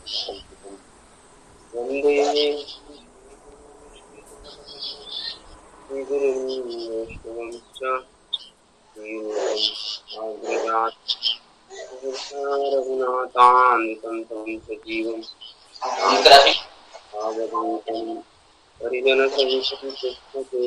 वन्दे गुरुं वैष्णवंश्च रघुनाथान्वितं तं सजीवं सावधूतं परिजनसहितं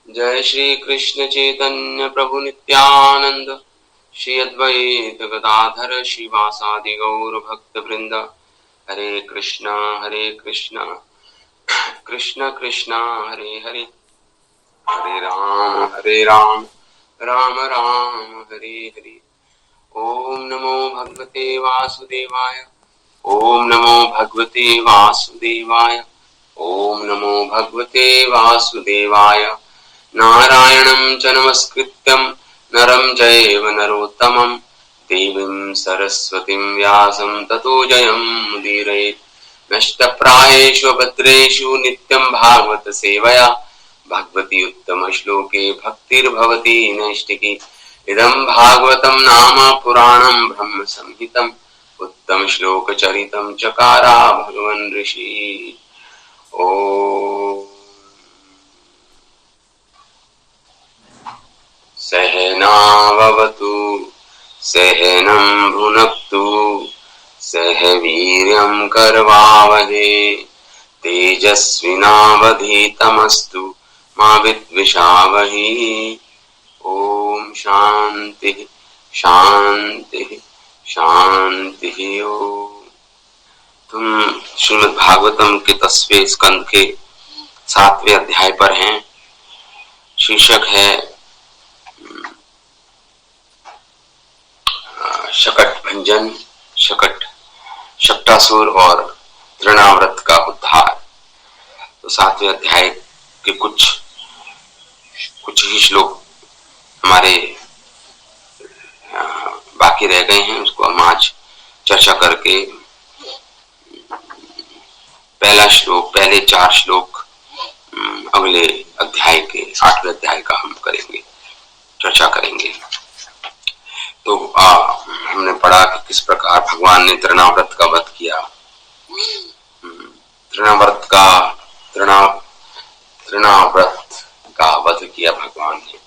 जय श्री कृष्ण चैतन्य प्रभु नित्यानंद श्री अद्वैत गदाधर श्रीवासादि गौर भक्त वृंद हरे कृष्णा कृष्ण कृष्ण हरे हरे हरे राम राम राम हरे हरे। ओम नमो भगवते वासुदेवाय ओम नमो भगवते वासुदेवाय ओम नमो भगवते वासुदेवाय। नारायणं च नमस्कृत्यं नरं चैव नरोत्तमं देवीं सरस्वतीं व्यासं ततो जयमुदीरयेत्। नष्टप्रायेषु भद्रेषु नित्यं भागवत सेवया भगवती उत्तम श्लोके भक्तिर्भवति नैष्टिकी। इदं भागवतं नाम पुराणं ब्रह्म संहितम् उत्तम श्लोक चरितं चकारा भगवन् ऋषि। ओ सहनावतु सहनं भुनक्तु सह वीर्यं करवावहे तेजस्विनावधीतमस्तु मा विद्विषावहे। ओम शांति शांति शांति। ओम। तुम श्रीमद् भागवतम के 10वें स्कंद के 7वें अध्याय पर हैं। शीर्षक है शकट भंजन, शक्टासुर और तृणाव्रत का उद्धार। तो 7वें अध्याय के कुछ ही श्लोक हमारे बाकी रह गए हैं, उसको हम आज चर्चा करके पहले 4 श्लोक अगले अध्याय के 8वें अध्याय का हम चर्चा करेंगे। तो हमने पढ़ा कि किस प्रकार भगवान ने तृणाव्रत का वध किया। तृणाव्रत का वध किया भगवान ने।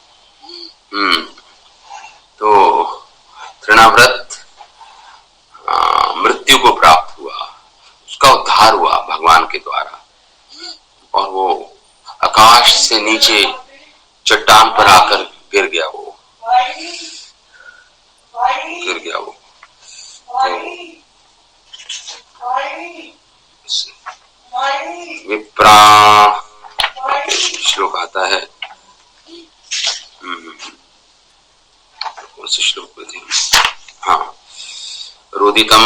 तो तृणाव्रत मृत्यु को प्राप्त हुआ, उसका उद्धार हुआ भगवान के द्वारा, और वो आकाश से नीचे चट्टान पर आकर गिर गया। वो विप्रा श्लोक आता है। उस श्लोक में थे, हाँ, रुदितम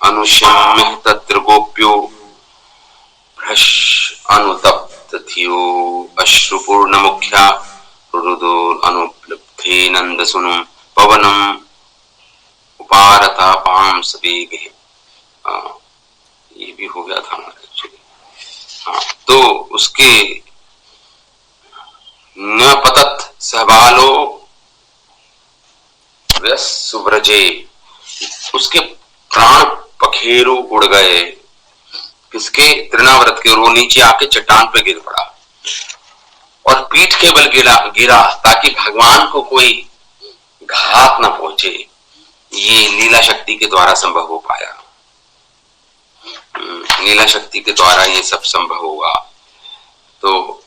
अनुशम्य तत्र गोप्यो भ्रश अनुतप्त थियो अश्रुपूर्ण मुख्या रुदो अनुप्लब्धे नंदसुनु पवनम उपारता पाम सवेगे। ये भी हो गया था हमारा एक्चुअली। हाँ, तो उसके न पतत सहबालो व्यस सुब्रजे, उसके प्राण पखेरु उड़ गए। किसके? तृणाव्रत के। वो नीचे आके चट्टान पे गिर पड़ा और पीठ के बल गिरा ताकि भगवान को कोई घात न पहुंचे। ये लीला शक्ति के द्वारा संभव हो पाया। लीला शक्ति के द्वारा ये सब संभव होगा। तो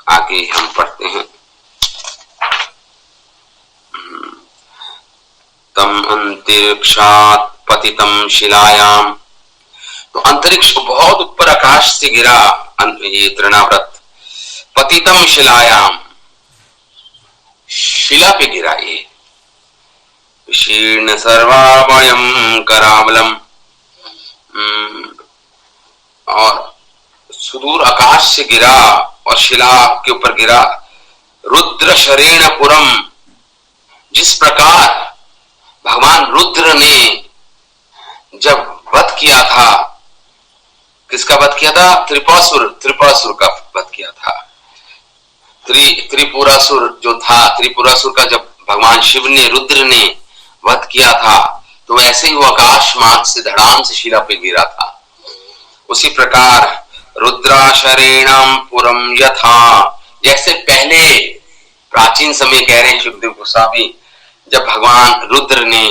आगे हम पढ़ते हैं। तम अंतरिक्षात पतितम शिलायाम, तो अंतरिक्ष बहुत ऊपर आकाश से गिरा ये तृणाव्रत। पतितम शिलायाम, शिला पे गिरा ये। विशीर्ण सर्वावयम करावलम, और सुदूर आकाश से गिरा और शिला के ऊपर गिरा। रुद्र शरेण पुरम, जिस प्रकार भगवान रुद्र ने जब वध किया था वध किया था? त्रिपुरासुर का वध किया था। त्रिपुरासुर जो था, त्रिपुरासुर का जब भगवान शिव ने, रुद्र ने वध किया था, तो वैसे ही वो आकाश मार्ग से धड़ाम से शिला पे गिरा था। उसी प्रकार रुद्राशरेणम पुरम यथा, जैसे पहले प्राचीन समय कह रहे हैं शुकदेव गोस्वामी, जब भगवान रुद्र ने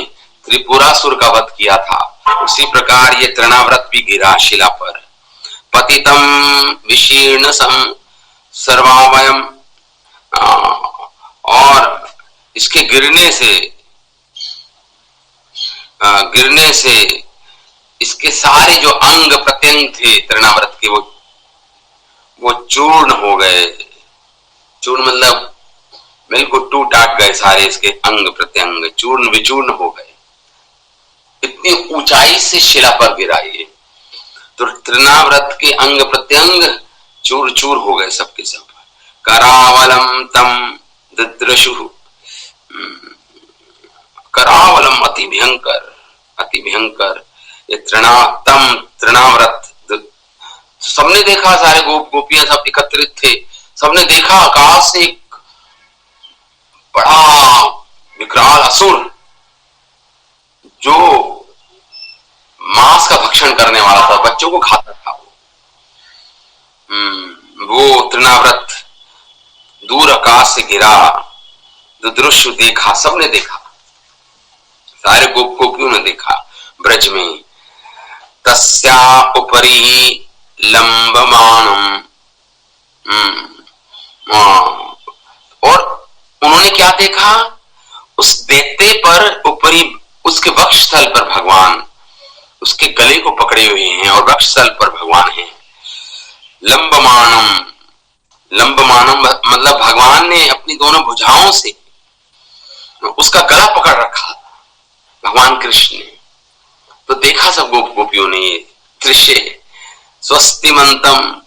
त्रिपुरासुर का वध किया था, उसी प्रकार ये तृणाव्रत भी गिरा शिला पर। पतितम विशीर्ण सर्वावयम, और इसके गिरने से इसके सारे जो अंग प्रत्यंग थे तृणाव्रत के, वो चूर्ण हो गए। चूर्ण मतलब बिल्कुल टूट गए, सारे इसके अंग प्रत्यंग चूर्ण विचूर्ण हो गए। इतनी ऊंचाई से शिला पर गिरा ये, तो तृणाव्रत के अंग प्रत्यंग चूर चूर हो गए सबके सब। करावलम तम दद्रशु, करावलम अति भयंकर ये तृणाव्रत सबने देखा, सारे गोपियां सब एकत्रित थे, सबने देखा आकाश से एक बड़ा विकराल असुर जो मांस का भक्षण करने वाला था, बच्चों को खाता था। वो तृणाव्रत दूर आकाश से गिरा, दृश्य देखा, सबने देखा, सारे गोपियों ने देखा ब्रज में। तस्या उपरि लंबमानम, और उन्होंने क्या देखा? उस दैत्य पर ऊपरी, उसके वक्षस्थल पर भगवान उसके गले को पकड़े हुए हैं और वक्षस्थल पर भगवान हैं। लंबमानम मतलब भगवान ने अपनी दोनों भुजाओं से उसका गला पकड़ रखा, भगवान कृष्ण ने। तो देखा सब गोपियों ने ये दृश्य। स्वस्तिमंतम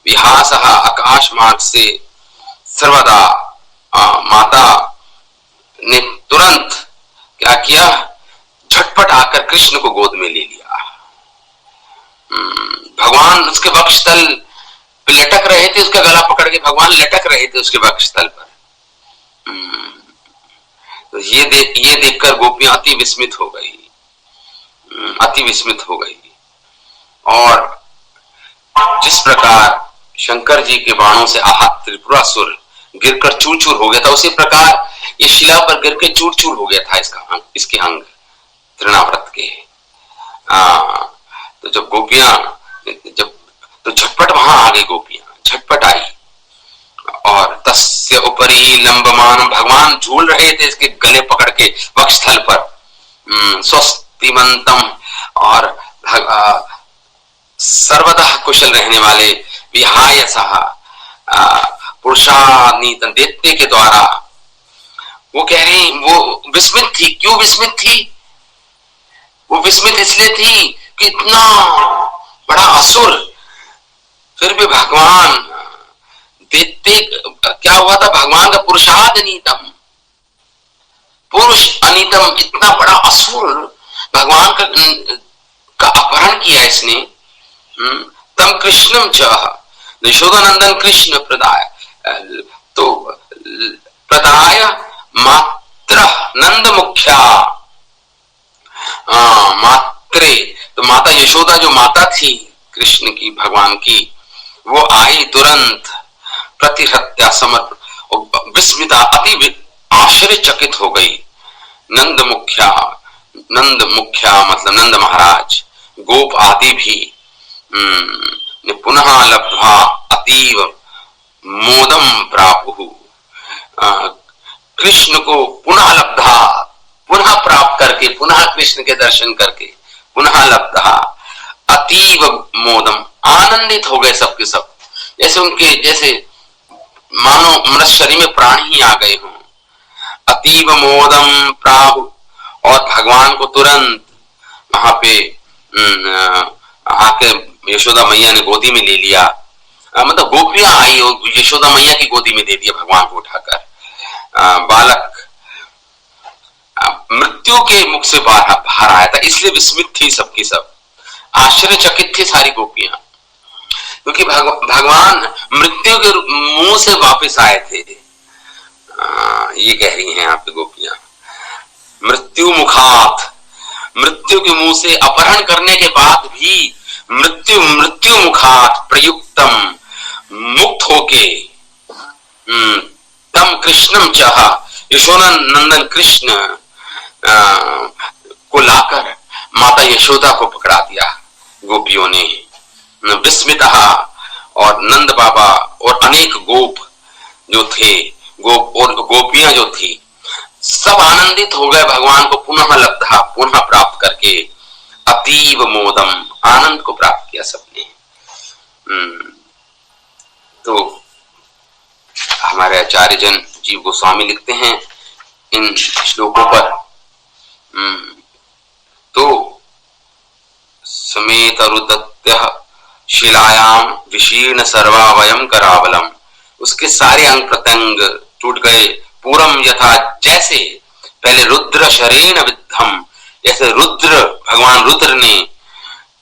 विहास, आकाश मार्ग से सर्वदा माता ने तुरंत क्या किया? झटपट आकर कृष्ण को गोद में ले लिया। भगवान उसके वक्षस्थल पे लटक रहे थे, उसका गला पकड़ के भगवान लटक रहे थे उसके वक्षस्थल पर। तो ये देखकर गोपियां अति विस्मित हो गई। और जिस प्रकार शंकर जी के बाणों से आहत त्रिपुरासुर गिरकर चूर चूर हो गया था, उसी प्रकार ये शिला पर गिर के चूर चूर हो गया था इसके अंग तृणाव्रत के। तो जब गोपियां तो झटपट वहां आ गई, गोपियां झटपट आई। और तस्य उपरि लंबमान, भगवान झूल रहे थे इसके गले पकड़ के वक्षस्थल पर। स्वस्तिमंतम, और सर्वदा कुशल रहने वाले विहायसः, पुरुषानीत दैत्य के द्वारा। वो कह रही, वो विस्मित थी। क्यों विस्मित थी? वो विस्मित इसलिए थी कि इतना बड़ा असुर, फिर भी भगवान दैत्य क्या हुआ था? भगवान का पुरुषाद अनीतम, पुरुष अनीतम, इतना बड़ा असुर भगवान का अपहरण किया इसने। तम कृष्णम च, यशोदानंदन कृष्ण प्रदाय, तो प्रदाय मात्र नंद मुख्या, मात्रे, तो माता यशोदा जो माता थी कृष्ण की, भगवान की, वो आई तुरंत प्रतिहत्या समर्पण, विस्मिता, अति आश्चर्यचकित हो गई। नंद मुख्या मतलब नंद महाराज, गोप आदि भी पुनः लब्ध्वा अतीव मोदम प्रापुः, कृष्ण को पुनः लब्धा, पुनः प्राप्त करके, पुनः कृष्ण के दर्शन करके, पुनः लब्धा अतीव मोदम, आनंदित हो गए सबके सब, जैसे मानो मनुष्य शरीर में प्राण ही आ गए हों। अतीव मोदम प्राहु, और भगवान को तुरंत वहां पे आके यशोदा मैया ने गोदी में ले लिया। मतलब गोपियां आई और यशोदा मैया की गोदी में दे दिया भगवान को उठाकर। बालक मृत्यु के मुख से बाहर आया था, इसलिए विस्मित थी सबकी सब। आश्चर्यचकित थी सारी गोपियां, क्योंकि भगवान मृत्यु के मुंह से वापस आए थे। ये कह रही हैं यहाँ पे गोपियां, मृत्यु मुखात, मृत्यु के मुंह से अपहरण करने के बाद भी मृत्यु मुखात प्रयुक्तम, मुक्त होके तम कृष्णम चाह, यशोदा नंदन कृष्ण को लाकर माता यशोदा को पकड़ा दिया गोपियों ने। विस्मिता, और नंद बाबा और अनेक गोप जो थे, और गोपियां जो थी, सब आनंदित हो गए भगवान को पुनः लब्धा, पुनः प्राप्त करके। अतीव मोदम, आनंद को प्राप्त किया सबने। तो हमारे आचार्य जन जीव गोस्वामी लिखते हैं इन श्लोकों पर, तो समेत रुदत्य शिलायाम विशीर्ण सर्वावयम करावलम, उसके सारे अंग प्रत्यंग टूट गए। पूरम यथा, जैसे पहले रुद्र शरेण विद्धम, जैसे रुद्र, भगवान रुद्र ने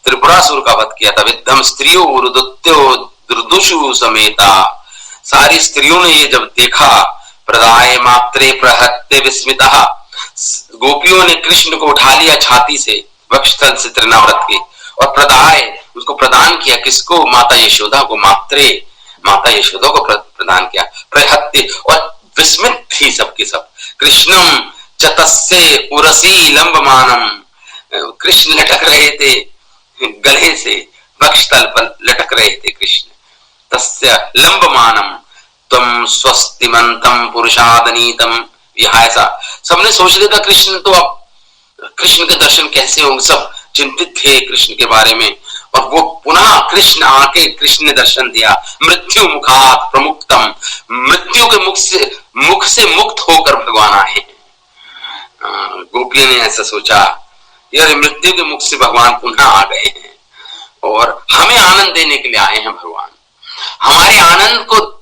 त्रिपुरासुर का वध किया था। विद्धम स्त्रियों रुदत्यो दुर्दुषु समेता, सारी स्त्रियों ने ये जब देखा, प्रदाय मात्रे प्रहत्य विस्मिता, गोपियों ने कृष्ण को उठा लिया छाती से, वक्षस्थल से तृणाव्रत के, और प्रदाय, उसको प्रदान किया, किसको? माता यशोदा को। माता यशोदा को प्रदान किया। प्रहत्य, और विस्मित थी सबके सब। कृष्णम चतस्से उरसी लंबमानम, कृष्ण लटक रहे थे गले से, वक्षस्थल पर लटक रहे थे कृष्ण। तस्य लंबमानम तम स्वस्तिमंतम पुरुषादनीतम विहायसा, सबने सोच लिया था कृष्ण तो अब कृष्ण के दर्शन कैसे होंगे, सब चिंतित थे कृष्ण के बारे में। और वो पुनः कृष्ण आके कृष्ण ने दर्शन दिया। मृत्यु मुखात प्रमुक्तम, मृत्यु के मुख से मुक्त होकर भगवान आए। गोपियों ने ऐसा सोचा, यार मृत्यु के मुख से भगवान पुनः आ गए हैं और हमें आनंद देने के लिए आए हैं भगवान। हमारे आनंद को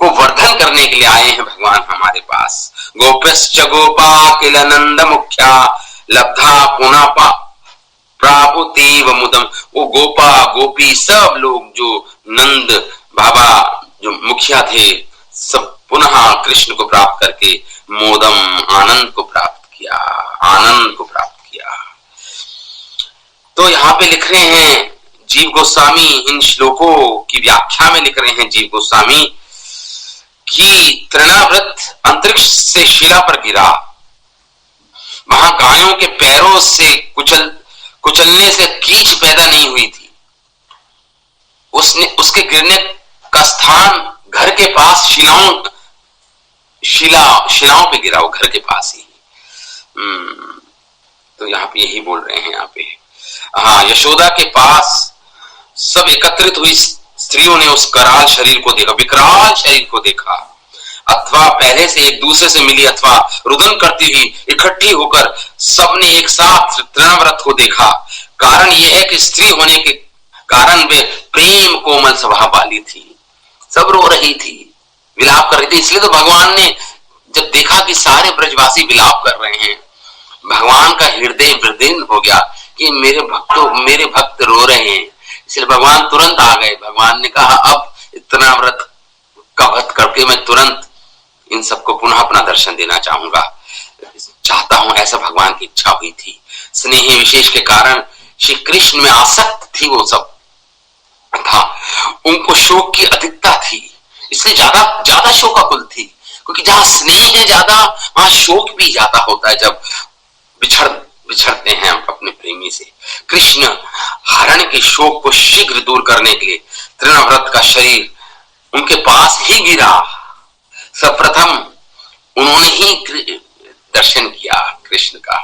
वर्धन करने के लिए आए हैं भगवान हमारे पास। गोपश्च गोपा किल नंद मुख्या लब्धा पुनः प्रापुतीव मुदम, वो गोपा गोपी सब लोग जो नंद बाबा जो मुखिया थे, सब पुनः कृष्ण को प्राप्त करके मोदम, आनंद को प्राप्त किया, आनंद को प्राप्त किया। तो यहाँ पे लिख रहे हैं जीव गोस्वामी, इन श्लोकों की व्याख्या में लिख रहे हैं जीव गोस्वामी कि तृणाव्रत अंतरिक्ष से शिला पर गिरा, वहां गायों के पैरों से कुचलने से कीच पैदा नहीं हुई थी। उसके गिरने का स्थान घर के पास शिलाओं पे गिरा, वो घर के पास ही। तो यहाँ पे यही बोल रहे हैं यहाँ पे। हाँ, यशोदा के पास सब एकत्रित हुई स्त्रियों ने उस कराल शरीर को देखा, विकराल शरीर को देखा, अथवा पहले से एक दूसरे से मिली अथवा रुदन करती हुई इकट्ठी होकर सबने एक साथ तृणाव्रत को देखा। कारण यह है कि स्त्री होने के कारण वे प्रेम कोमल स्वभाव वाली थी, सब रो रही थी, विलाप कर रही थी। इसलिए तो भगवान ने जब देखा कि सारे ब्रजवासी विलाप कर रहे हैं, भगवान का हृदय विदीर्ण हो गया कि मेरे भक्त रो रहे हैं। इसलिए भगवान तुरंत आ गए। भगवान ने कहा अब इतना व्रत का वध करके मैं तुरंत इन सबको पुनः अपना दर्शन देना चाहता हूं, ऐसा भगवान की इच्छा हुई थी। स्नेह विशेष के कारण श्री कृष्ण में आसक्त थी वो सब था, उनको शोक की अधिकता थी, इसलिए ज्यादा शोकाकुल थी। क्योंकि जहां स्नेह है ज्यादा, वहां शोक भी ज्यादा होता है जब बिछड़ते हैं हम अपने प्रेमी से। कृष्ण हरण के शोक को शीघ्र दूर करने के लिए तृणाव्रत का शरीर उनके पास ही गिरा। सर्वप्रथम उन्होंने ही दर्शन किया कृष्ण का।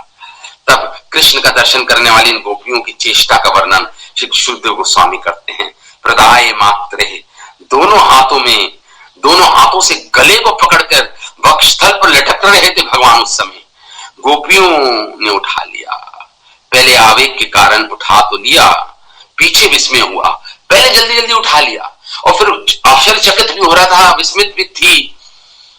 तब कृष्ण का दर्शन करने वाली इन गोपियों की चेष्टा का वर्णन श्री शुद्धदेव गोस्वामी करते हैं। प्रदाय मात्रे, दोनों हाथों से गले को पकड़कर वक्षस्थल पर लटक रहे थे भगवान। उस समय गोपियों ने उठा लिया। पहले आवेग के कारण उठा तो लिया, पीछे विस्मय हुआ। पहले जल्दी जल्दी उठा लिया और फिर आश्चर्यचकित भी हो रहा था, विस्मित भी थी।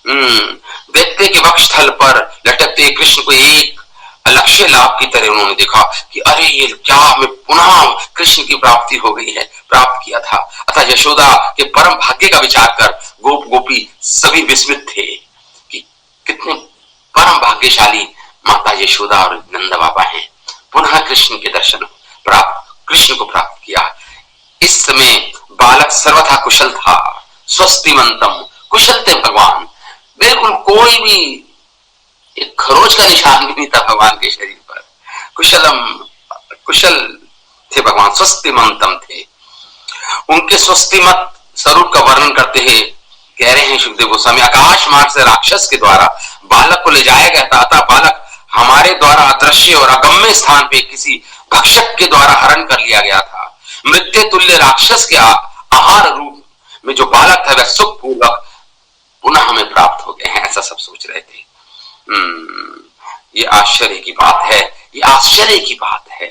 देखते कि वक्षस्थल पर लटकते कृष्ण को एक अलक्ष्य लाभ की तरह उन्होंने देखा कि अरे अरे क्या हमें पुनः कृष्ण की प्राप्ति हो गई है, प्राप्त किया था। अतः यशोदा के परम भाग्य का विचार कर गोप गोपी सभी विस्मित थे कि कितने परम भाग्यशाली माता यशोदा और नंद बाबा हैं, पुनः कृष्ण के दर्शन प्राप्त, कृष्ण को प्राप्त किया। इस समय बालक सर्वथा कुशल था, स्वस्तिमंतम, कुशल थे भगवान, बिल्कुल कोई भी एक खरोच का निशान भी नहीं था भगवान के शरीर पर, कुशल थे भगवान, स्वस्तिमंतम थे। उनके स्वस्तिमत स्वरूप का वर्णन करते हैं, कह रहे हैं सुखदेव गोस्वामी, आकाश मार्ग से राक्षस के द्वारा बालक को ले जाया गया था, अतः बालक हमारे द्वारा अदृश्य और अगम्य स्थान पे किसी भक्षक के द्वारा हरण कर लिया गया था। मृत्यु तुल्य राक्षस के आहार रूप में जो बालक था वह सुख पूर्वक पुनः हमें प्राप्त हो गए हैं, ऐसा सब सोच रहे थे। ये आश्चर्य की बात है, ये आश्चर्य की बात है।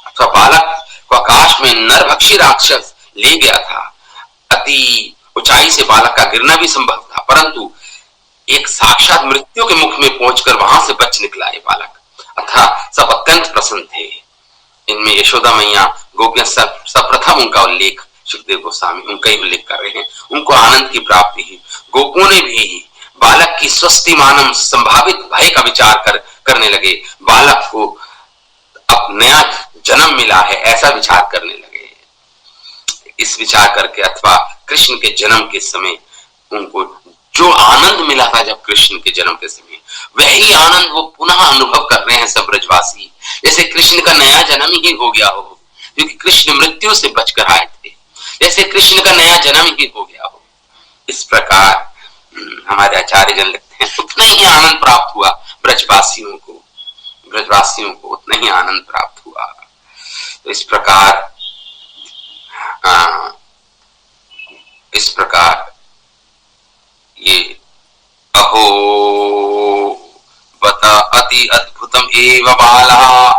अथवा बालक को आकाश में नरभक्षी राक्षस ले गया था, अति ऊंचाई से बालक का गिरना भी संभव था, परंतु एक साक्षात मृत्यु के मुख में पहुंचकर वहां से बच निकला ये बालक। अतः सब अत्यंत प्रसन्न थे। इनमें यशोदा मैया गोपियां सर्वप्रथम उनका उल्लेख सुखदेव गोस्वामी उनका ही उल्लेख कर रहे हैं। उनको आनंद की प्राप्ति हुई। गोपों ने भी बालक की स्वस्तिमानम संभावित भय का विचार करने लगे। बालक को अब नया जन्म मिला है ऐसा विचार करने लगे। इस विचार करके अथवा कृष्ण के जन्म के समय उनको जो आनंद मिला था जब कृष्ण के जन्म के समय, वही आनंद वो पुनः अनुभव कर रहे हैं सब ब्रजवासी, जैसे कृष्ण का नया जन्म ही हो गया हो, क्योंकि कृष्ण मृत्यु से बचकर आए थे, जैसे कृष्ण का नया जन्म ही हो गया हो। इस प्रकार हमारे आचार्य जन लिखते हैं उतना ही आनंद प्राप्त हुआ ब्रजवासियों को उतना ही आनंद प्राप्त हुआ। तो इस प्रकार ये अहो बत अति अद्भुतम एव बाला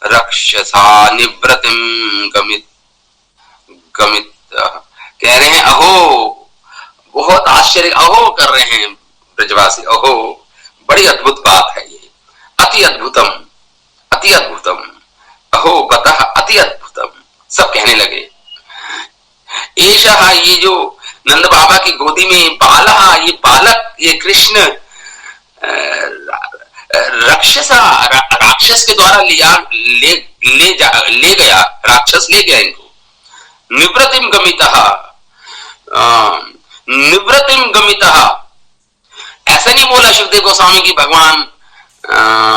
रक्षसा निवृतिम गमित कह रहे हैं अहो, बहुत आश्चर्य, अहो कर रहे हैं ब्रजवासी, अहो बड़ी अद्भुत बात है ये, अति अद्भुतम अहो बता अति अद्भुतम, सब कहने लगे। ऐसा ये जो नंद बाबा की गोदी में बाला, ये बालक, ये कृष्ण राक्षस के द्वारा ले गया, राक्षस ले गया इनको। निवृत्तिम गमितः, ऐसा नहीं बोला सुखदेव गोस्वामी की भगवान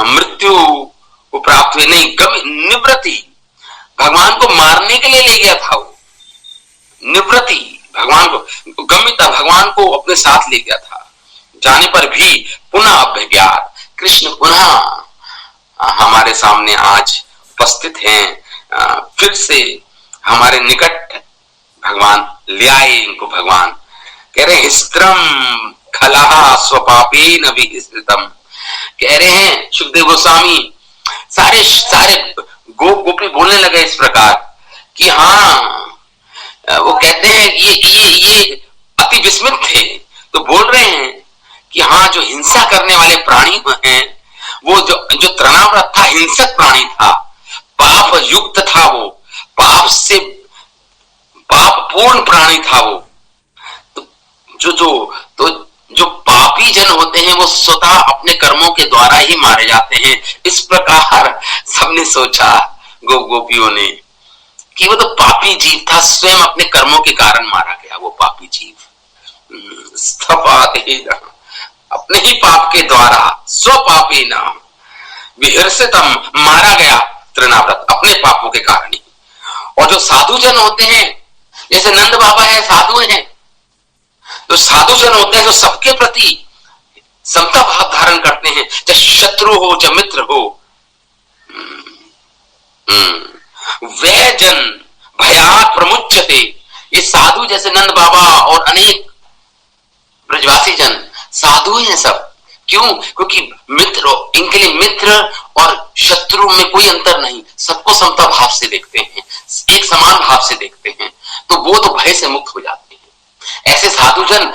मृत्यु को प्राप्त हुए, नहीं, निवृत्ति, भगवान को मारने के लिए ले गया था वो। निवृत्ति भगवान को, गमिता भगवान को अपने साथ ले गया था। जाने पर भी पुनः अभ्यज्ञात, कृष्ण पुनः हमारे सामने आज उपस्थित हैं, फिर से हमारे निकट भगवान ले आए इनको। भगवान कह रहे हैं स्त्रम खला स्वपापेन विस्मृतम, कह रहे हैं सुखदेव गोस्वामी, सारे गोपी बोलने लगे इस प्रकार कि हाँ, वो कहते हैं ये अति विस्मित थे, तो बोल रहे हैं कि हाँ, जो हिंसा करने वाले प्राणी हैं, वो जो तृणाव्रत था, हिंसक प्राणी था, पाप युक्त था, वो पाप पूर्ण प्राणी था वो। तो जो पापी जन होते हैं वो स्वतः अपने कर्मों के द्वारा ही मारे जाते हैं। इस प्रकार सबने सोचा, गोपियों ने, कि वो तो पापी जीव था, स्वयं अपने कर्मों के कारण मारा गया वो पापी जीव। अपने ही पाप के द्वारा स्वपापेन विहर्षितम, मारा गया तृणाव्रत, अपने पापों के कारण ही। और जो साधु जन होते हैं, जैसे नंद बाबा है, साधु हैं, तो साधु जन होते हैं जो सबके प्रति समता भाव धारण करते हैं, चाहे शत्रु हो चाहे मित्र हो। वह जन भयात प्रमुच्यते, ये साधु जैसे नंद बाबा और अनेक ब्रजवासी जन साधु हैं सब। क्यों? क्योंकि मित्र, इनके लिए मित्र और शत्रु में कोई अंतर नहीं, सबको समता भाव से देखते हैं, एक समान भाव से देखते हैं, तो वो तो भय से मुक्त हो जाते हैं। ऐसे साधु जन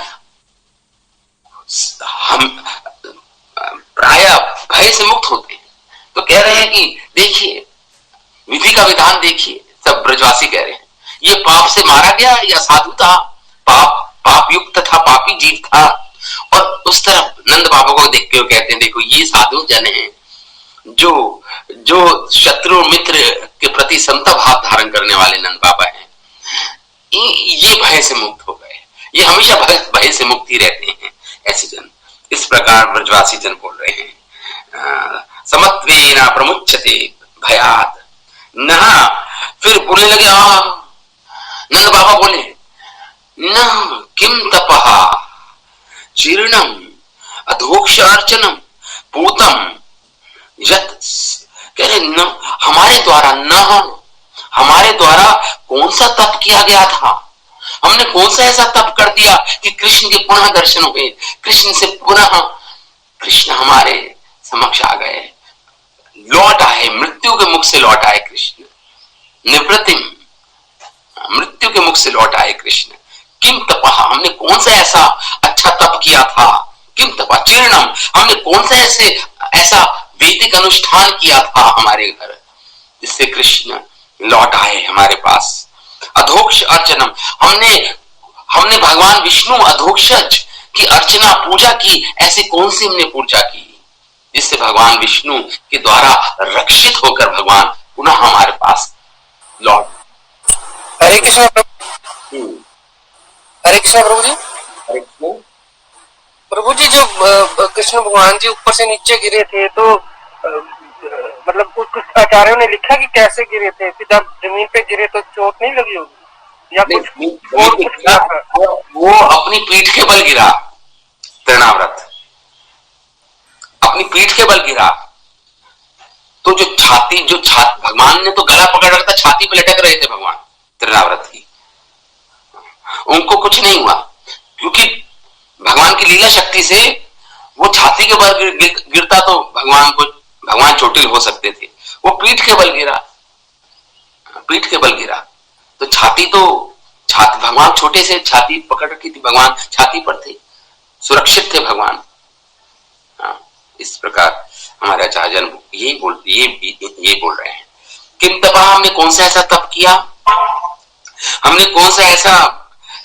हम प्राय भय से मुक्त होते हैं। तो कह रहे हैं कि देखिए, विधि का विधान देखिए, सब ब्रजवासी कह रहे हैं ये पाप से मारा गया या साधु था, पाप युक्त था, पापी जीव था। और उस तरफ नंद बाबा को देख के वो कहते हैं देखो ये साधु जन है जो शत्रु मित्र के प्रति समता भाव धारण करने वाले नंद बाबा हैं, ये भय से मुक्त हो गए, ये हमेशा भय से मुक्त ही रहते हैं ऐसे जन। इस प्रकार ब्रजवासी जन बोल रहे हैं समत्वेन प्रमुच्यते भयात् न। फिर बोलने लगे नंद बाबा बोले न किम तपः चीर्णम अधोक्ष अर्चनम पूतम यत। कह रहे न हमारे द्वारा कौन सा तप किया गया था, हमने कौन सा ऐसा तप कर दिया कि कृष्ण के पुनः दर्शन हुए, कृष्ण से पुनः कृष्ण हमारे समक्ष आ गए, लौट आए, मृत्यु के मुख से लौट आए कृष्ण, निवृत्तिम, मृत्यु के मुख से लौट आए कृष्ण। किम तपः, हमने कौन सा ऐसा अच्छा तप किया था, किम तपः चीर्णम, हमने कौन सा ऐसा वैदिक अनुष्ठान किया था हमारे घर जिससे कृष्ण लौट आए हमारे पास। अधोक्ष अर्चनम, हमने भगवान विष्णु अधोक्षज की अर्चना पूजा की, ऐसी कौन सी हमने पूजा की जिससे भगवान विष्णु के द्वारा रक्षित होकर भगवान पुनः हमारे पास लौट। हरे कृष्ण प्रभु। हरे कृष्ण प्रभु जी। हरे कृष्ण प्रभु जी, जो कृष्ण भगवान जी ऊपर से नीचे गिरे थे तो मतलब कुछ आचार्यों ने लिखा कि कैसे गिरे थे, कि जब जमीन पे गिरे तो चोट नहीं लगी होगी या कुछ और कुछ किया था? वो अपनी पीठ के बल गिरा, तृणाव्रत अपनी पीठ के बल गिरा। तो जो छाती भगवान ने तो गला पकड़ रखा था, छाती पे लटक रहे थे भगवान तृणाव्रत की, उनको कुछ नहीं हुआ क्योंकि भगवान की लीला शक्ति से वो छाती के बल गिरता तो भगवान चोटिल हो सकते थे, वो पीठ के बल गिरा। तो छाती भगवान छोटे से छाती पकड़ रखी थी, भगवान छाती पर थे, सुरक्षित थे भगवान। इस प्रकार हमारे आचार्य ये बोल रहे हैं किम तपः, हमने कौन सा ऐसा तप किया, हमने कौन सा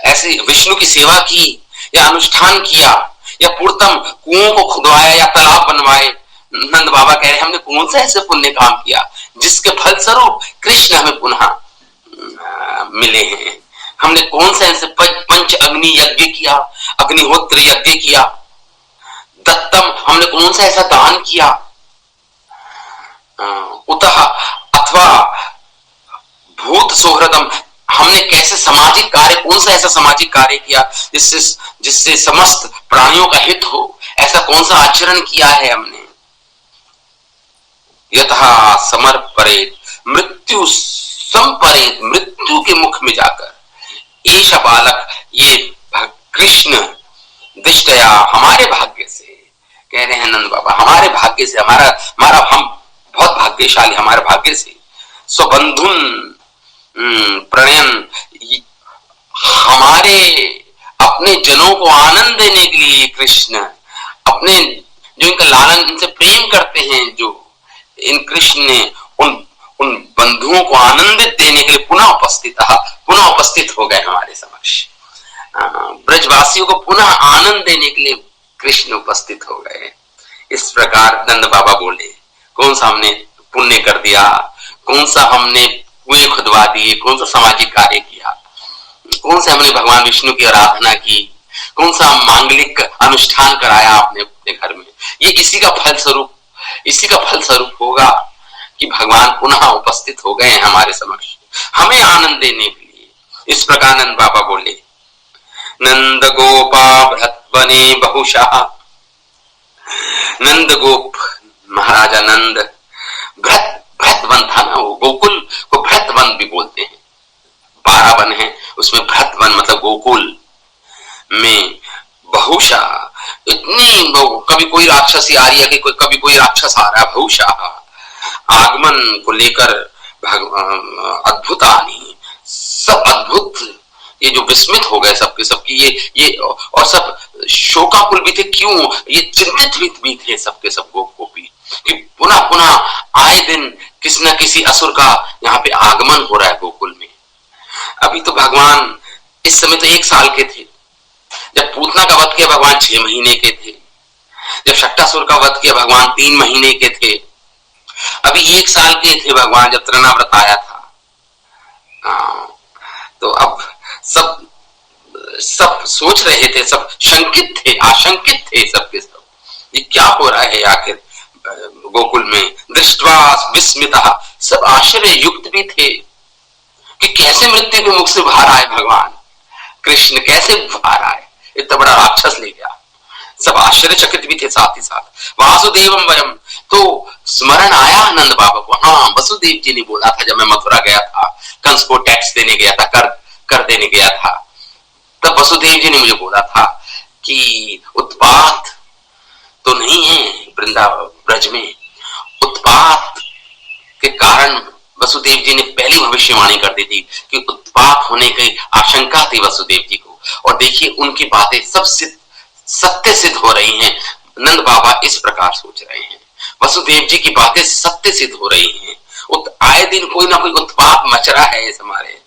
ऐसे विष्णु की सेवा की या अनुष्ठान किया या पूर्तम कुओं को खुदवाया या तालाब बनवाए। नंद बाबा कह रहे हैं हमने कौन सा ऐसे पुण्य काम किया जिसके फल स्वरूप कृष्ण हमें पुनः मिले हैं। हमने कौन सा ऐसे पंच अग्नि यज्ञ किया, अग्निहोत्र यज्ञ किया, दत्तम, हमने कौन सा ऐसा दान किया, उतः अथवा भूत सौहृदम, हमने कैसे सामाजिक कार्य, कौन सा ऐसा सामाजिक कार्य किया जिससे समस्त प्राणियों का हित हो, ऐसा कौन सा आचरण किया है हमने। यथा समर्परेत मृत्यु संपरेत, मृत्यु के मुख में जाकर ऐसा बालक, ये कृष्ण दृष्टया हमारे भाग्य से, कह रहे हैं नंद बाबा हमारे भाग्य से, हमारा हम बहुत भाग्यशाली, हमारे भाग्य से स्वबंधुन प्रणयन, हमारे अपने जनों को आनंद देने के लिए कृष्ण अपने जो इनका लालन, इनसे प्रेम करते हैं, जो इन कृष्ण ने उन बंधुओं को आनंदित देने के लिए पुनः उपस्थित हो गए हमारे समक्ष। ब्रजवासियों को पुनः आनंद देने के लिए कृष्ण उपस्थित हो गए। इस प्रकार नंद बाबा बोले कौन सा हमने पुण्य कर दिया, कौन सा हमने कुएं खुदवा दिए, कौन सा सामाजिक कार्य किया, कौन सा हमने भगवान विष्णु की आराधना की, कौन सा मांगलिक अनुष्ठान कराया आपने अपने घर में। ये इसी का फल स्वरूप होगा कि भगवान पुनः उपस्थित हो गए हैं हमारे समक्ष हमें आनंद देने के लिए। इस प्रकार नंद बाबा बोले नंद गोपा भ्रतवने बहुशः, नंद गोप महाराजा नंद, भ्रत वन था ना, वो गोकुल को भ्रत वन भी बोलते हैं, 12 वन है उसमें भ्रत वन मतलब गोकुल में बहुशः, इतनी कभी कोई राक्षसी आ रही है कि कभी कोई राक्षस आ रहा है, बहुशः आगमन को लेकर अद्भुत आनी, सब अद्भुत, ये जो विस्मित हो गए सबकी ये और सब शोकाकुल भी थे, क्यों ये चिंतित भी थे सबके सब गोपी कि पुनः आए दिन किसी न किसी असुर का यहाँ पे आगमन हो रहा है गोकुल में। अभी तो भगवान इस समय तो 1 साल के थे, जब पूतना का वध किया भगवान 6 महीने के थे, जब शट्टासुर का वध किया भगवान 3 महीने के थे, अभी 1 साल के थे भगवान जब तृणाव्रत आया था। तो अब सब सोच रहे थे, सब शंकित थे, आशंकित थे सबके सब, ये क्या हो रहा है आखिर गोकुल में। दृष्ट्वा विस्मिता, सब आश्चर्य युक्त भी थे कि कैसे मृत्यु के मुख से बाहर आए भगवान कृष्ण, कैसे बाहर आए, इतना बड़ा राक्षस ले गया। सब आश्चर्यचकित भी थे साथ ही साथ। वासुदेवम वयम, तो स्मरण आया नंद बाबा को, हाँ वसुदेव जी ने बोला था जब मैं मथुरा गया था, कंस को टैक्स देने गया था, कर देने गया था, तब वसुदेव जी ने मुझे बोला था कि उत्पात तो नहीं है वृंदावन ब्रज में। उत्पात के कारण वसुदेव जी ने पहली भविष्यवाणी कर दी थी कि उत्पात होने की आशंका थी वसुदेव जी को, और देखिए उनकी बातें सब सत्य सिद्ध हो रही हैं। नंद बाबा इस प्रकार सोच रहे हैं, वसुदेव जी की बातें सत्य सिद्ध हो रही हैं। आए दिन कोई ना कोई उत्पात मच रहा है इस हमारे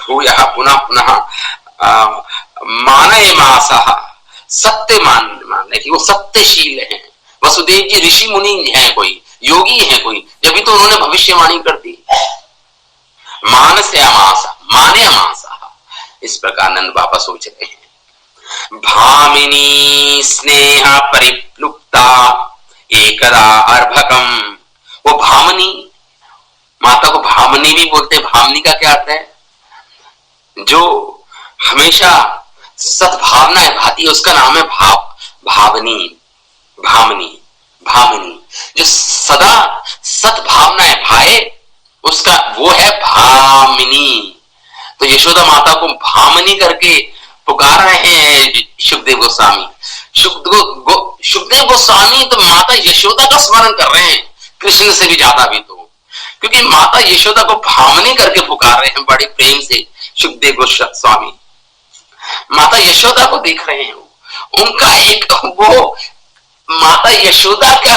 भूयः पुनः पुनः मानय मासः, सत्य मानने की, वो सत्यशील है। वसुदेव जी ऋषि मुनि है, कोई योगी है कोई, जब भी तो उन्होंने भविष्यवाणी कर दी। मानस्य मास, माने मास, इस प्रकार नंद बाबा सोच रहे हैं। भामिनी स्नेह परिप्लुप्ता एकदा अर्भकम, वो भामिनी, माता को भामिनी भी बोलते। भामिनी का क्या अर्थ है? जो हमेशा सद्भावनाएं भाती है, उसका नाम है भावनी, भामिनी, भामिनी। जो सदा सद्भावनाएं भाए, उसका वो है भामिनी। तो यशोदा माता को भामिनी करके पुकार रहे हैं सुखदेव गोस्वामी। सुखदेव गोस्वामी तो माता यशोदा का स्मरण कर रहे हैं, कृष्ण से भी ज्यादा भी, तो क्योंकि माता यशोदा को भामिनी करके पुकार रहे हैं बड़े प्रेम से सुखदेव गोस्वामी। माता यशोदा को देख रहे हैं, उनका एक वो माता यशोदा का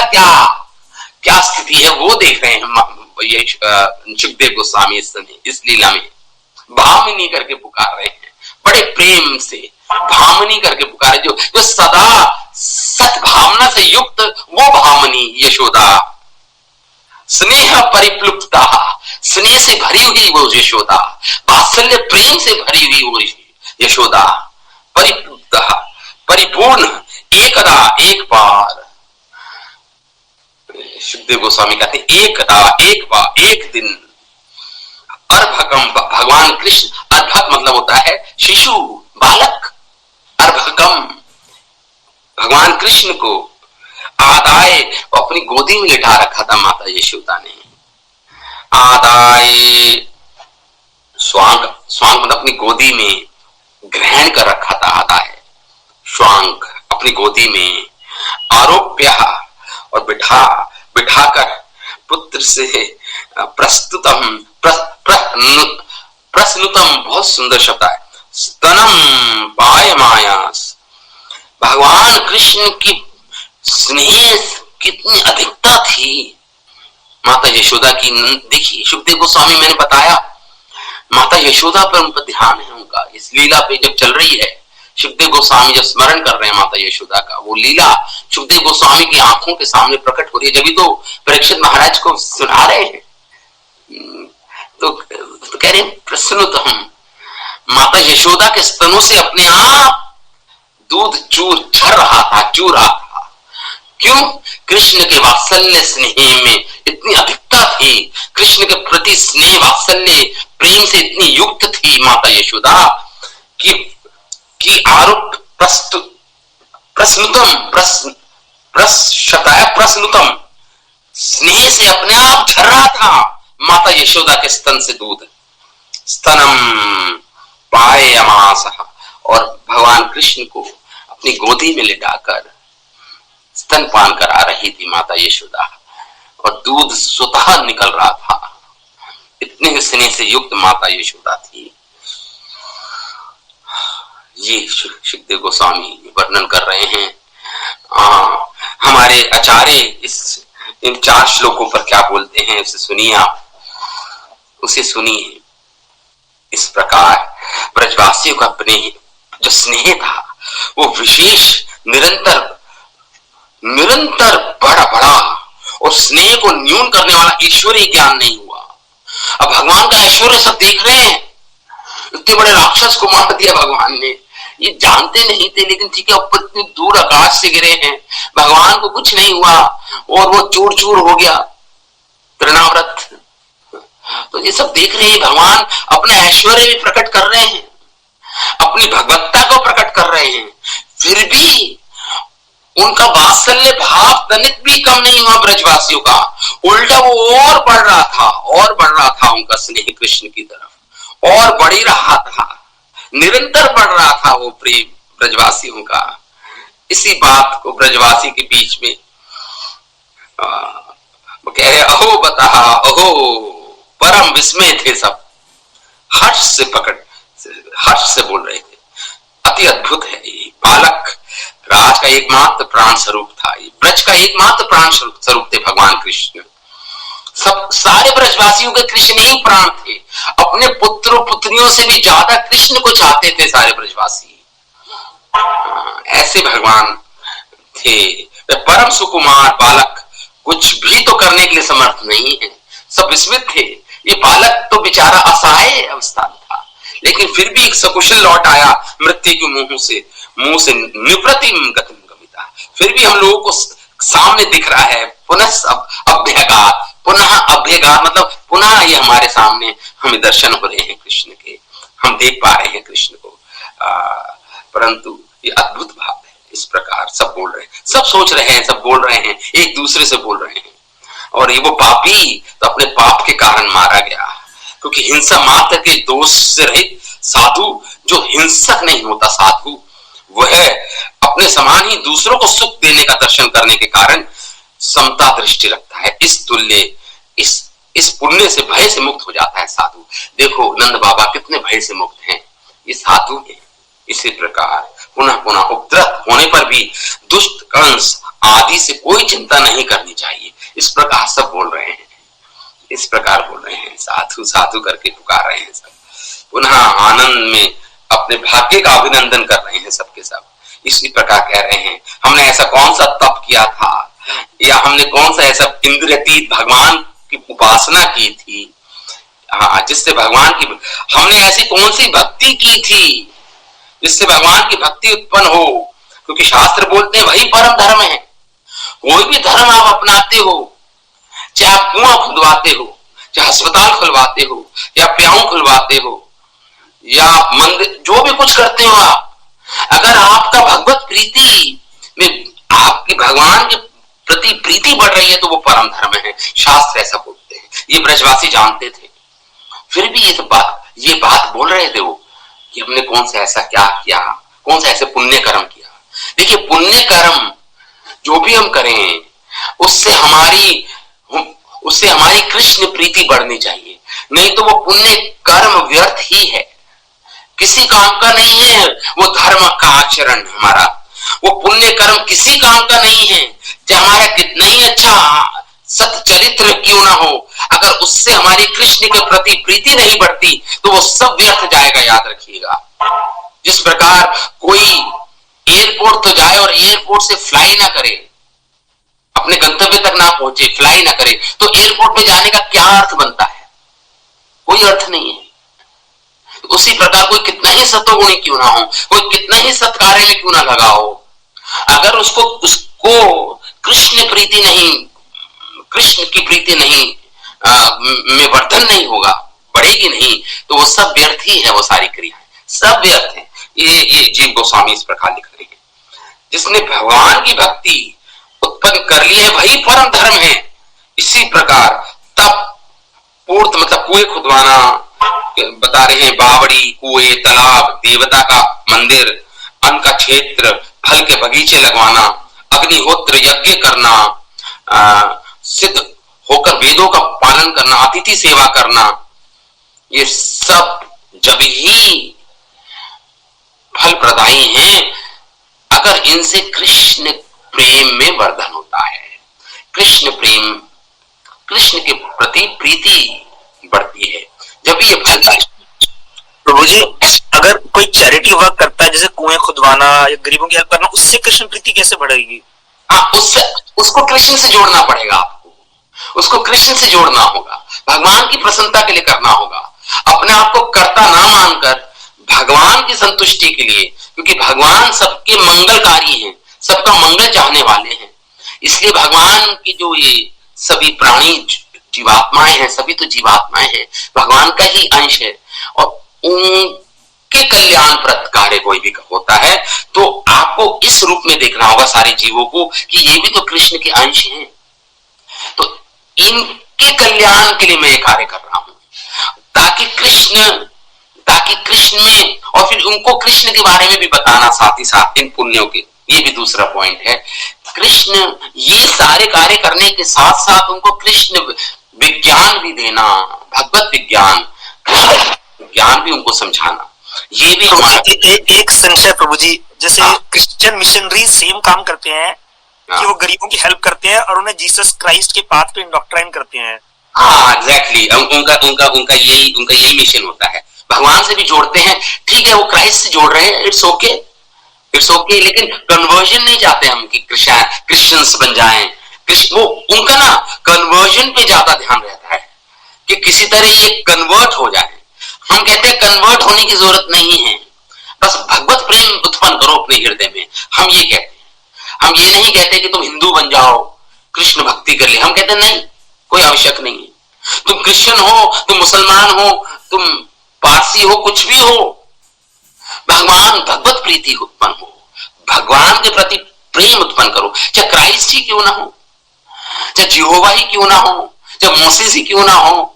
क्या स्थिति है वो देख रहे हैं सुखदेव गोस्वामी इस समय, इस लीला में भामिनी करके पुकार रहे हैं बड़े प्रेम से। भामिनी करके पुकारे, जो सदा सद्भावना से युक्त वो भामिनी यशोदा। स्नेह परिप्लुप्ता, स्नेह से भरी हुई वो यशोदा, वात्सल्य प्रेम से भरी हुई वो यशोदा। परिप्लुप्ता, परिपूर्ण, एकदा, एक बार। सुखदेव गोस्वामी कहते हैं एकदा, एक बार, एक दिन। अर्भकम, भगवान कृष्ण, अर्भक मतलब होता है शिशु, बालक। अर्भकम, भगवान कृष्ण को आदाय, अपनी गोदी में लिटा रखा था माता यशोदा ने। आदाय, स्वांग, स्वांग मतलब अपनी गोदी में ग्रहण कर रखा था। आदाय स्वांग, अपनी गोदी में। आरोप्य, और बिठाकर पुत्र से प्रस्तुतम, प्रस्नुतम, बहुत सुंदर शब्द है। स्तनम पायमायास, भगवान कृष्ण की स्नेह कितनी अधिकता थी माता यशोदा की। देखिए सुखदेव गोस्वामी, मैंने बताया माता यशोदा पर उन पर ध्यान है उनका, इस लीला पे जब चल रही है। सुखदेव गोस्वामी जब स्मरण कर रहे हैं माता यशोदा का, वो लीला सुखदेव गोस्वामी की आंखों के सामने प्रकट हो रही है। जब भी तो परीक्षित महाराज को सुना रहे हैं, तो कह रहे हैं प्रसन्नतम, माता यशोदा के स्तनों से अपने आप दूध झर रहा था, चू रहा था। क्यों? कृष्ण के वात्सल्य स्नेह में इतनी अधिकता थी, कृष्ण के प्रति स्नेह वात्सल्य प्रेम से इतनी युक्त थी माता यशोदा कि आरोप प्रस्नुतम, प्रस्नुतम, स्नेह से अपने आप झर रहा था माता यशोदा के स्तन से दूध। स्तनम पायमास, और भगवान कृष्ण को अपनी गोदी में लिटाकर स्तनपान करा रही थी माता यशोदा, और दूध स्वतः निकल रहा था। इतने स्नेह से युक्त माता यशोदा थी। ये सुखदेव गोस्वामी वर्णन कर रहे हैं। हमारे आचार्य इस इन 4 श्लोकों पर क्या बोलते हैं उसे सुनिए आप, उसे सुनिए। इस प्रकार ब्रजवासियों का अपने जो स्नेह था वो विशेष निरंतर बड़ा बड़ा और स्नेह को न्यून करने वाला ईश्वरीय ज्ञान नहीं हुआ। अब भगवान का ऐश्वर्य सब देख रहे हैं, इतने बड़े राक्षस को मार दिया भगवान ने, ये जानते नहीं थे, लेकिन ठीक है इतनी दूर आकाश से गिरे हैं, भगवान को कुछ नहीं हुआ और वो चूर चूर हो गया तृणाव्रत। तो ये सब देख रहे हैं, भगवान अपना ऐश्वर्य भी प्रकट कर रहे हैं, अपनी भगवत्ता को प्रकट कर रहे हैं, फिर भी उनका वात्सल्य भाव तनिक भी कम नहीं हुआ ब्रजवासियों का, उल्टा वो और बढ़ रहा था उनका स्नेह कृष्ण की तरफ, और बढ़ ही रहा था, निरंतर बढ़ रहा था वो प्रेम ब्रजवासियों का। इसी बात को ब्रजवासी के बीच में वो कह रहे, अहो बता, अहो, परम विस्मय थे सब, हर्ष से बोल रहे थे, अति अद्भुत है ये बालक, राज का एकमात्र प्राण स्वरूप था, ब्रज का एकमात्र प्राण स्वरूप थे भगवान कृष्ण। सब सारे ब्रजवासियों के कृष्ण ही प्राण थे, अपने पुत्रों पुत्रियों से भी ज्यादा कृष्ण को चाहते थे सारे ब्रजवासी। ऐसे भगवान थे, परम सुकुमार बालक, कुछ भी तो करने के लिए समर्थ नहीं है, सब विस्मित थे। ये बालक तो बेचारा असहाय अवस्था में था, लेकिन फिर भी एक सकुशल लौट आया मृत्यु के मुंह से निप्रतिम गतिम गमिता। फिर भी हम लोगों को सामने दिख रहा है, पुनः अभ्यगार मतलब पुनः ये हमारे सामने हमें दर्शन हो रहे हैं कृष्ण के, हम देख पा रहे हैं कृष्ण को। परंतु ये अद्भुत भाव है, इस प्रकार सब बोल रहे हैं, सब सोच रहे हैं, सब बोल रहे हैं, एक दूसरे से बोल रहे हैं। और ये वो पापी तो अपने पाप के कारण मारा गया, क्योंकि हिंसा मात्र के दोष से रहित साधु, जो हिंसक नहीं होता साधु, वह अपने समान ही दूसरों को सुख देने का दर्शन करने के कारण समता दृष्टि रखता है। इस तुल्य इस पुण्य से, भय से मुक्त हो जाता है साधु। देखो नंद बाबा कितने भय से मुक्त हैं, ये साधु है। इसी प्रकार पुनः पुनः उपद्रव होने पर भी दुष्ट कंस आदि से कोई चिंता नहीं करनी चाहिए। इस प्रकार सब बोल रहे हैं, इस प्रकार बोल रहे हैं, साधु साधु करके पुकार रहे हैं सब, पुनः आनंद में अपने भाग्य का अभिनंदन कर रहे हैं सबके सब। इसी प्रकार कह रहे हैं, हमने ऐसा कौन सा तप किया था, या हमने कौन सा ऐसा इंद्रियतीत भगवान की उपासना की थी, हाँ, जिससे भगवान की, हमने ऐसी कौन सी भक्ति की थी जिससे भगवान की भक्ति उत्पन्न हो। क्योंकि शास्त्र बोलते हैं वही परम धर्म है। कोई भी धर्म आप अपनाते हो, चाहे आप कुआं खुदवाते हो, चाहे अस्पताल खुलवाते हो, या प्याऊ खुलवाते हो, या मंदिर, जो भी कुछ करते हो आप, अगर आपका भगवत प्रीति में आपकी भगवान के प्रति प्रीति बढ़ रही है तो वो परम धर्म है। शास्त्र ऐसा बोलते हैं, ये ब्रजवासी जानते थे, फिर भी ये बात बोल रहे थे वो कि हमने कौन सा ऐसा क्या किया, कौन सा ऐसे पुण्य कर्म किया। देखिए पुण्य कर्म जो भी हम करें उससे हमारी कृष्ण प्रीति बढ़नी चाहिए, नहीं तो वो पुण्य कर्म व्यर्थ ही है, किसी काम का नहीं है। वो धर्म का आचरण हमारा, वो पुण्य कर्म किसी काम का नहीं है, चाहे हमारा कितना ही अच्छा सच्चरित्र क्यों ना हो, अगर उससे हमारी कृष्ण के प्रति प्रीति नहीं बढ़ती तो वो सब व्यर्थ जाएगा। याद रखिएगा, जिस प्रकार कोई एयरपोर्ट तो जाए और एयरपोर्ट से फ्लाई ना करे, अपने गंतव्य तक ना पहुंचे, फ्लाई ना करे, तो एयरपोर्ट में जाने का क्या अर्थ बनता है, कोई अर्थ नहीं है। उसी प्रकार कोई कितना ही सतोगुणी क्यों ना हो, कोई कितना ही सत्कार्य में क्यों ना लगा हो, अगर उसको कृष्ण प्रीति नहीं, कृष्ण की प्रीति नहीं में वर्धन नहीं होगा, बढ़ेगी नहीं, तो वो सब व्यर्थ ही है, वो सारी क्रियाएं सब व्यर्थ है। ये जीव गोस्वामी इस प्रकार लिख रहे हैं, जिसने भगवान की भक्ति उत्पन्न कर ली है वही परम धर्म है। इसी प्रकार तप पूर्त मतलब कुएं खुदवाना बता रहे हैं, बावड़ी, कुएं, तालाब, देवता का मंदिर, अन्न का क्षेत्र, फल के बगीचे लगवाना, अग्निहोत्र यज्ञ करना, सिद्ध होकर वेदों का पालन करना, अतिथि सेवा करना, ये सब जब ही फल प्रदायी हैं अगर इनसे कृष्ण प्रेम में वर्धन होता है, कृष्ण प्रेम, कृष्ण के प्रति प्रीति बढ़ती है जब भी ये फलता है। प्रभु जी, अगर कोई चैरिटी वर्क करता है जैसे कुएं खुदवाना या गरीबों की हेल्प करना, उससे कृष्ण प्रीति कैसे बढ़ेगी? हाँ, उसको कृष्ण से जोड़ना पड़ेगा आपको, उसको कृष्ण से जोड़ना होगा, भगवान की प्रसन्नता के लिए करना होगा, अपने आप को कर्ता ना मानकर भगवान की संतुष्टि के लिए, क्योंकि भगवान सबके मंगलकारी हैं, सबका मंगल चाहने वाले हैं। इसलिए भगवान की जो ये सभी प्राणी जीवात्माएं हैं, सभी तो जीवात्माएं हैं, भगवान का ही अंश है, और उनके कल्याणप्रद कार्य कोई भी होता है तो आपको इस रूप में देखना होगा सारे जीवों को कि ये भी तो कृष्ण के अंश हैं, तो इनके कल्याण के लिए मैं ये कार्य कर रहा हूं, ताकि कृष्ण में, और फिर उनको कृष्ण के बारे में भी बताना साथ ही साथ इन पुण्यों के, ये भी दूसरा पॉइंट है। कृष्ण ये सारे कार्य करने के साथ साथ उनको कृष्ण विज्ञान भी देना, भगवत विज्ञान, ज्ञान भी उनको समझाना, ये भी हमारा एक संशय प्रभु जी, जैसे क्रिश्चियन मिशनरी सेम काम करते हैं कि वो गरीबों की हेल्प करते हैं और उन्हें जीसस क्राइस्ट के पाथ पे इंडोक्ट्राइन करते हैं। हाँ, एग्जैक्टली, उनका यही मिशन होता है, भगवान से भी जोड़ते हैं, ठीक है, वो क्राइस्ट से जोड़ रहे हैं, इट्स ओके, लेकिन कन्वर्जन नहीं चाहते हम कि क्रिश्चियंस बन जाएं। वो उनका ना कन्वर्जन पे ज्यादा ध्यान रहता है कि किसी तरह ये कन्वर्ट हो जाए। हम कहते हैं कन्वर्ट होने की जरूरत नहीं है, बस भगवत प्रेम उत्पन्न करो अपने हृदय में, हम ये कहते हैं। हम ये नहीं कहते कि तुम हिंदू बन जाओ, कृष्ण भक्ति कर ले, हम कहते नहीं, कोई आवश्यक नहीं है। तुम क्रिश्चियन हो, तुम मुसलमान हो, तुम पारसी हो, कुछ भी हो, भगवान भगवत प्रीति उत्पन्न हो, भगवान के प्रति प्रेम उत्पन्न करो, चाहे क्राइस्ट ही क्यों ना हो, चाहे जिहोवा ही क्यों ना हो, चाहे मोसेस ही क्यों ना हो,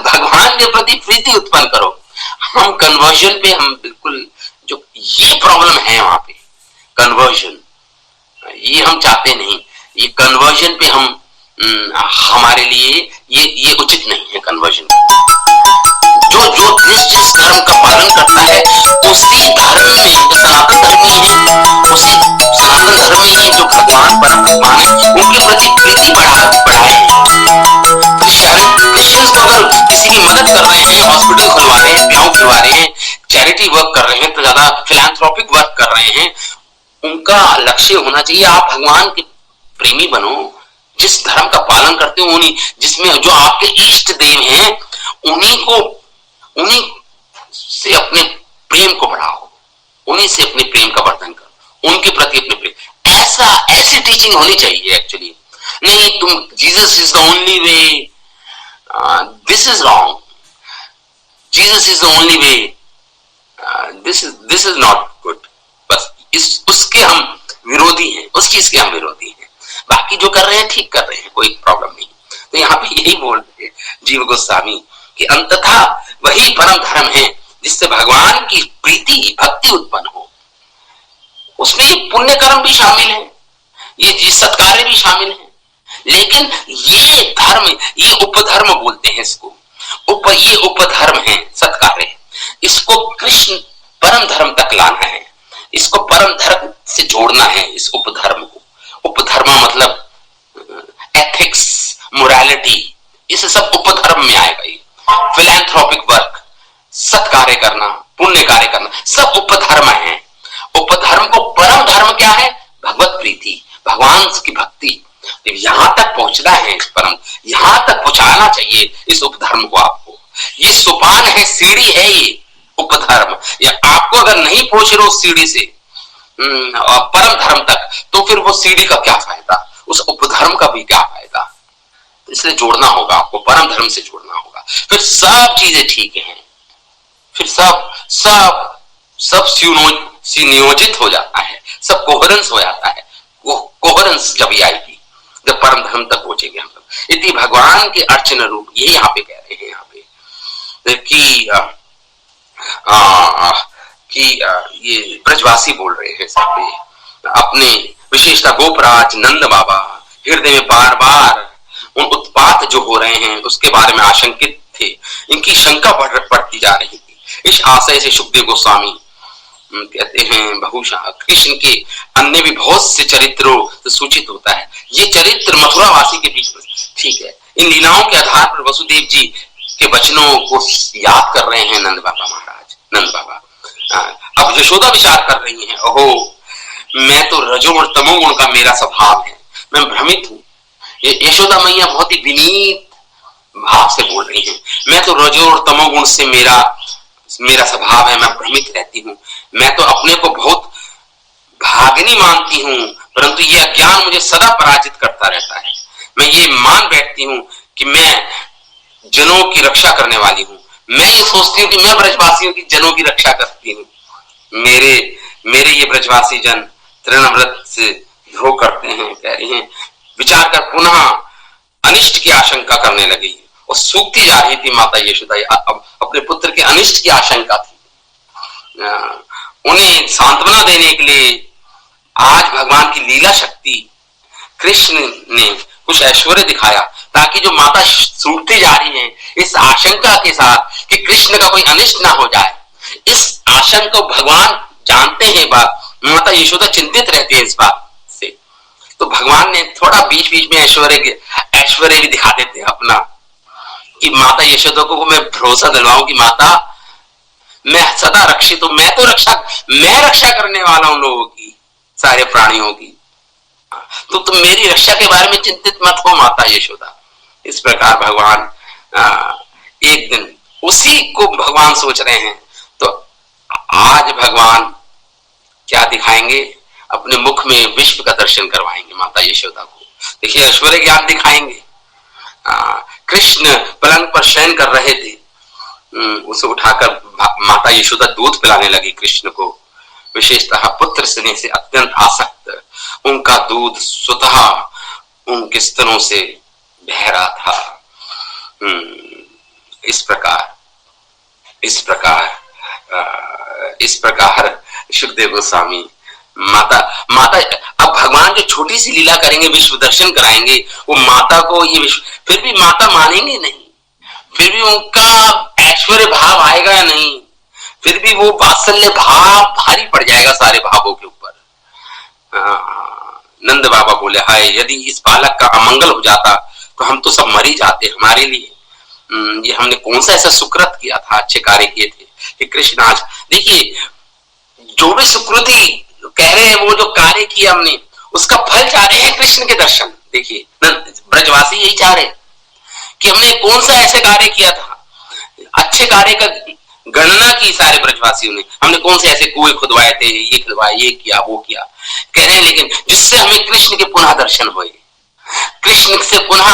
भगवान के प्रति प्रीति उत्पन्न करो। हम कन्वर्जन पे हम बिल्कुल, जो ये प्रॉब्लम है वहां पे कन्वर्जन, ये हम चाहते नहीं, ये कन्वर्जन पे हम हमारे लिए ये उचित नहीं है कन्वर्जन। जो जिस धर्म का पालन करता है उसी धर्म में, जो सनातन धर्मी है, उसी सनातन धर्म में ही जो भगवान परमात्मा है उनके प्रति प्रीति बढ़ाए। क्रिश्चियंस को अगर किसी की मदद कर रहे हैं, हॉस्पिटल खुलवा रहे हैं, ब्याह खुलवा रहे हैं, चैरिटी वर्क कर रहे हैं, तो ज्यादा फिलैंथ्रोपिक वर्क कर रहे हैं, उनका लक्ष्य होना चाहिए आप भगवान के प्रेमी बनो, जिस धर्म का पालन करते हो, उन्हीं जिसमें जो आपके इष्ट देव हैं उन्हीं से अपने प्रेम को बढ़ाओ, उन्हीं से अपने प्रेम का वर्धन करो, उनके प्रति अपने प्रेम, ऐसी टीचिंग होनी चाहिए एक्चुअली। नहीं तुम Jesus is the only way, this is wrong, Jesus is the only way, this is not good, बस उसके हम विरोधी हैं, उस चीज के हम विरोधी हैं। बाकी जो कर रहे हैं ठीक कर रहे हैं, कोई प्रॉब्लम नहीं। तो यहाँ पे यही बोल रहे जीव गोस्वामी कि अंततः वही परम धर्म है जिससे भगवान की प्रीति भक्ति उत्पन्न हो। उसमें पुण्य कर्म भी शामिल है, ये सत्कार्य भी शामिल है, लेकिन ये धर्म, ये उपधर्म बोलते हैं इसको, ये उपधर्म है, सत्कार्य, इसको कृष्ण परम धर्म तक लाना है, इसको परम धर्म से जोड़ना है, इस उपधर्म को। उपधर्म मतलब एथिक्स, मोरालिटी, इस सब उपधर्म में आएगा। ये फिलैंथ्रोपिक वर्क, सत्कार्य करना, पुण्य कार्य करना, सब उपधर्म है। उपधर्म को परम धर्म क्या है? भगवत प्रीति, भगवान की भक्ति। यहां तक पहुंचना है, इस परम यहां तक पहुंचाना चाहिए इस उपधर्म को आपको। ये सोपान है, सीढ़ी है ये उपधर्म। या आपको अगर नहीं पहुंच रहे उस सीढ़ी से परम धर्म तक, तो फिर वो सीढ़ी का क्या फायदा, उस उपधर्म का भी क्या फायदा। इसलिए जोड़ना होगा आपको, परम धर्म से जोड़ना होगा, फिर सब चीजें ठीक हैं, फिर सब सुनियोजित हो जाता है, सब कोहेरेंस हो जाता है। वो कोहेरेंस जब ही आएगी जब परम धर्म तक पहुंचेंगे हम लोग। इति भगवान के अर्चन रूप, ये यहाँ पे कह रहे हैं, यहाँ पे कि ये ब्रजवासी बोल रहे हैं सब पे अपने विशेषता गोपराज नंद बाबा हृदय में बार बार उन उत्पात जो हो रहे हैं उसके बारे में आशंकित थे। इनकी शंका बढ़ती जा रही थी। इस आशय से सुखदेव गोस्वामी कहते हैं बहुशः कृष्ण के अन्य भी बहुत से चरित्रों से सूचित होता है। ये चरित्र मथुरावासी के बीच में ठीक है। इन लीलाओं के आधार पर वसुदेव जी के वचनों को याद कर रहे हैं नंद बाबा महाराज, नंद बाबा। अब यशोदा विचार कर रही हैं, ओहो मैं तो रजोगुण तमोगुण का मेरा स्वभाव है, मैं भ्रमित हूँ। यशोदा मैया बहुत ही विनीत भाव से बोल रही हैं, मैं तो रजो और तमोगुण से मेरा स्वभाव है, मैं भ्रमित रहती हूँ। मैं तो अपने को बहुत भागिनी मानती हूँ, परंतु ये अज्ञान मुझे सदा पराजित करता रहता है। मैं ये मान बैठती हूँ कि मैं जनों की रक्षा करने वाली हूँ। मैं ये सोचती हूँ कि मैं ब्रजवासियों की जनों की रक्षा करती हूँ। मेरे ये ब्रजवासी जन तृणव्रत से द्रोह करते हैं, कह रही हैं। विचार कर पुनः अनिष्ट की आशंका करने लगी और सूखती जा रही थी माता यशोदा। अब अपने पुत्र के अनिष्ट की आशंका थी। उन्हें सांत्वना देने के लिए आज भगवान की लीला शक्ति कृष्ण ने कुछ ऐश्वर्य दिखाया, ताकि जो माता सूखती जा रही है इस आशंका के साथ कि कृष्ण का कोई अनिष्ट ना हो जाए, इस आशंका को भगवान जानते हैं। बात माता यशोदा चिंतित रहती है इस बात से, तो भगवान ने थोड़ा बीच बीच में ऐश्वर्य भी दिखा देते हैं अपना, कि माता यशोदा को मैं भरोसा दिलवाऊं कि माता मैं सदा रक्षित हूं, मैं रक्षा करने वाला हूं लोगों की, सारे प्राणियों की। तो तुम मेरी रक्षा के बारे में चिंतित मत हो माता यशोदा। इस प्रकार भगवान एक दिन उसी को भगवान सोच रहे हैं, तो आज भगवान क्या दिखाएंगे, अपने मुख में विश्व का दर्शन करवाएंगे माता यशोदा को। देखिए ऐश्वर्य ज्ञान दिखाएंगे। कृष्ण पलंग पर शयन कर रहे थे, उसे उठाकर माता यशोदा दूध पिलाने लगी कृष्ण को। विशेषतः पुत्र स्नेह से अत्यंत आसक्त उनका दूध स्वतः उनके स्तनों से बह रहा था। इस प्रकार सुखदेव गोस्वामी माता अब भगवान जो छोटी सी लीला करेंगे, विश्व दर्शन कराएंगे, वो माता को ये विश्व, फिर भी माता मानेंगे नहीं, फिर भी उनका ऐश्वर्य भाव आएगा या नहीं, फिर भी वो वात्सल्य भाव भारी पड़ जाएगा सारे भावों के ऊपर। नंद बाबा बोले, हाय यदि इस बालक का अमंगल हो जाता तो हम तो सब मर ही जाते। हमारे लिए ये हमने कौन सा ऐसा सुकृत किया था, अच्छे कार्य किए थे कि कृष्ण आज देखिए जो भी सुकृति कह रहे हैं, वो जो कार्य किया हमने उसका फल चाह रहे हैं कृष्ण के दर्शन। देखिए ब्रजवासी यही चाह रहे हैं कि हमने कौन सा ऐसे कार्य किया था, अच्छे कार्य का गणना की सारे ब्रजवासियों ने, हमने कौन से ऐसे कुएं खुदवाए थे, ये खुदवाए, ये किया वो किया, कह रहे हैं, लेकिन जिससे हमें कृष्ण के पुनः दर्शन हुए, कृष्ण से पुनः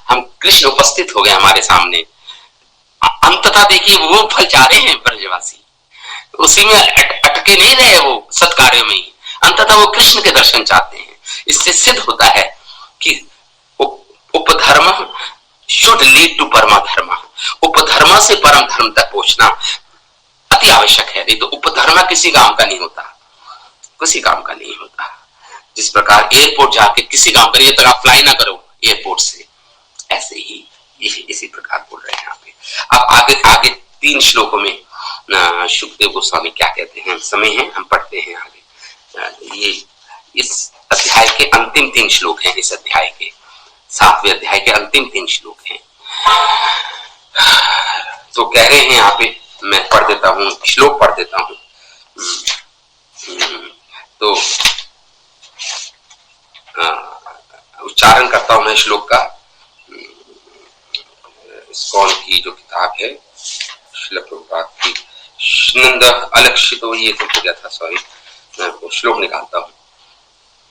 हम कृष्ण उपस्थित हो गए हमारे सामने। अंततः देखिए वो फल चाह रहे हैं ब्रजवासी, उसी में अटके नहीं रहे, वो सत्कार्यों में ही, अंततः वो कृष्ण के दर्शन चाहते हैं। इससे सिद्ध होता है कि उपधर्म शुड लीड टू परम धर्म। उपधर्म से परम धर्म तक पहुंचना अति आवश्यक है, नहीं तो उपधर्म किसी काम का नहीं होता, किसी काम का नहीं होता। जिस प्रकार एयरपोर्ट जाके किसी काम करिए तक आप फ्लाई ना करो एयरपोर्ट से, ऐसे ही इसी प्रकार बोल रहे हैं यहाँ पे। अब आगे 3 श्लोकों में सुखदेव गोस्वामी क्या कहते हैं, समय है हम पढ़ते हैं आगे। ये इस अध्याय के अंतिम 3 श्लोक हैं, इस अध्याय के 7वें अध्याय के अंतिम 3 श्लोक हैं। तो कह रहे हैं यहाँ पे, मैं पढ़ देता हूँ, श्लोक पढ़ देता हूँ। तो उच्चारण करता हूं मैं श्लोक का। स्कॉन की जो किताब है श्लोक की, नंद अलक्षितो, ये तो हो गया था, सॉरी, मैं श्लोक निकालता हूं।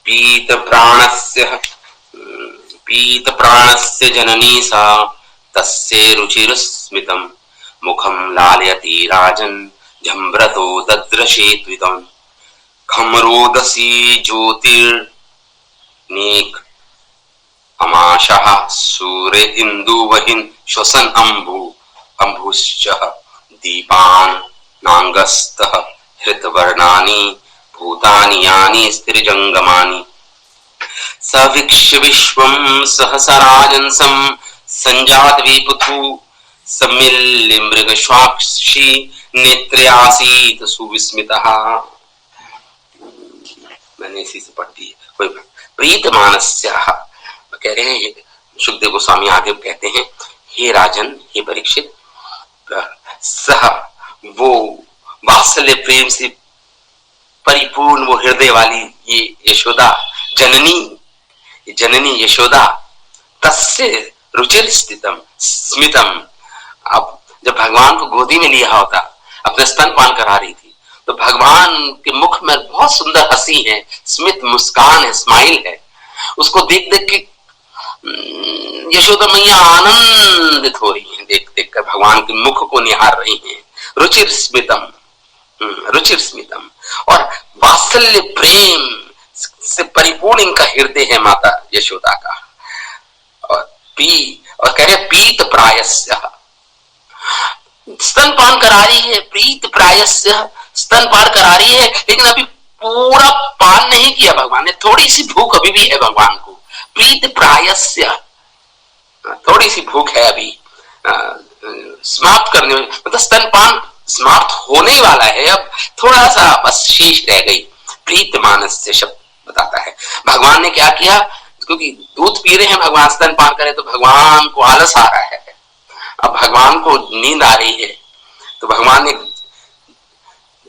पीत प्राणस्य जननी सा तस्ये रुचिरस्मितम् मुखं लालयति राजन् झम्रतो दद्रशे त्विदम् खमरोदसी ज्योतिर्नीक अमाशः सूर्य इंदुवहिन श्वसन अंभुश्च दीपान नांगस्तः हृतवर्णानि भूतानि यानि स्थिरजंगमानि सवीक्ष्य विश्वं सहसराजंसं संजात विपुथु सम्मिल्य मृगश्वाक्षी नेत्रे आसीत सुविस्मितः। मैंने इसी से पढ़ती है। कोई प्रीत मानस्य, कह रहे हैं सुखदेव गोस्वामी आगे कहते हैं, हे राजन, हे परीक्षित, सह वो वात्सल्य प्रेम से परिपूर्ण वो हृदय वाली ये यशोदा जननी यशोदा, तस्य रुचिर स्थितम स्मितम। अब जब भगवान को गोदी में लिया होता, अपने स्तनपान करा रही थी, तो भगवान के मुख में बहुत सुंदर हंसी है, स्मित मुस्कान है, स्माइल है। उसको देख देख के यशोदा मैया आनंदित हो रही हैं, देख देख कर भगवान के मुख को निहार रही हैं। रुचिर स्मितम, रुचिर स्मितम, और वात्सल्य प्रेम से परिपूर्ण इनका हृदय है माता यशोदा का। और कह रहे पीत प्रायस्य, स्तनपान करा रही है, प्रीत प्रायस्य, स्तनपान करा रही है, लेकिन अभी पूरा पान नहीं किया भगवान ने, थोड़ी सी भूख अभी भी है भगवान को। प्रीत प्रायस्य, थोड़ी सी भूख है अभी, समाप्त करने में, मतलब स्तनपान समाप्त होने वाला है, अब थोड़ा सा बस शेष रह गई। प्रीत मानस्य शब्द बताता है। भगवान ने क्या किया, क्योंकि दूध पी रहे हैं भगवान, स्तनपान करें तो भगवान को आलस आ रहा है, अब भगवान को नींद आ रही है, तो भगवान ने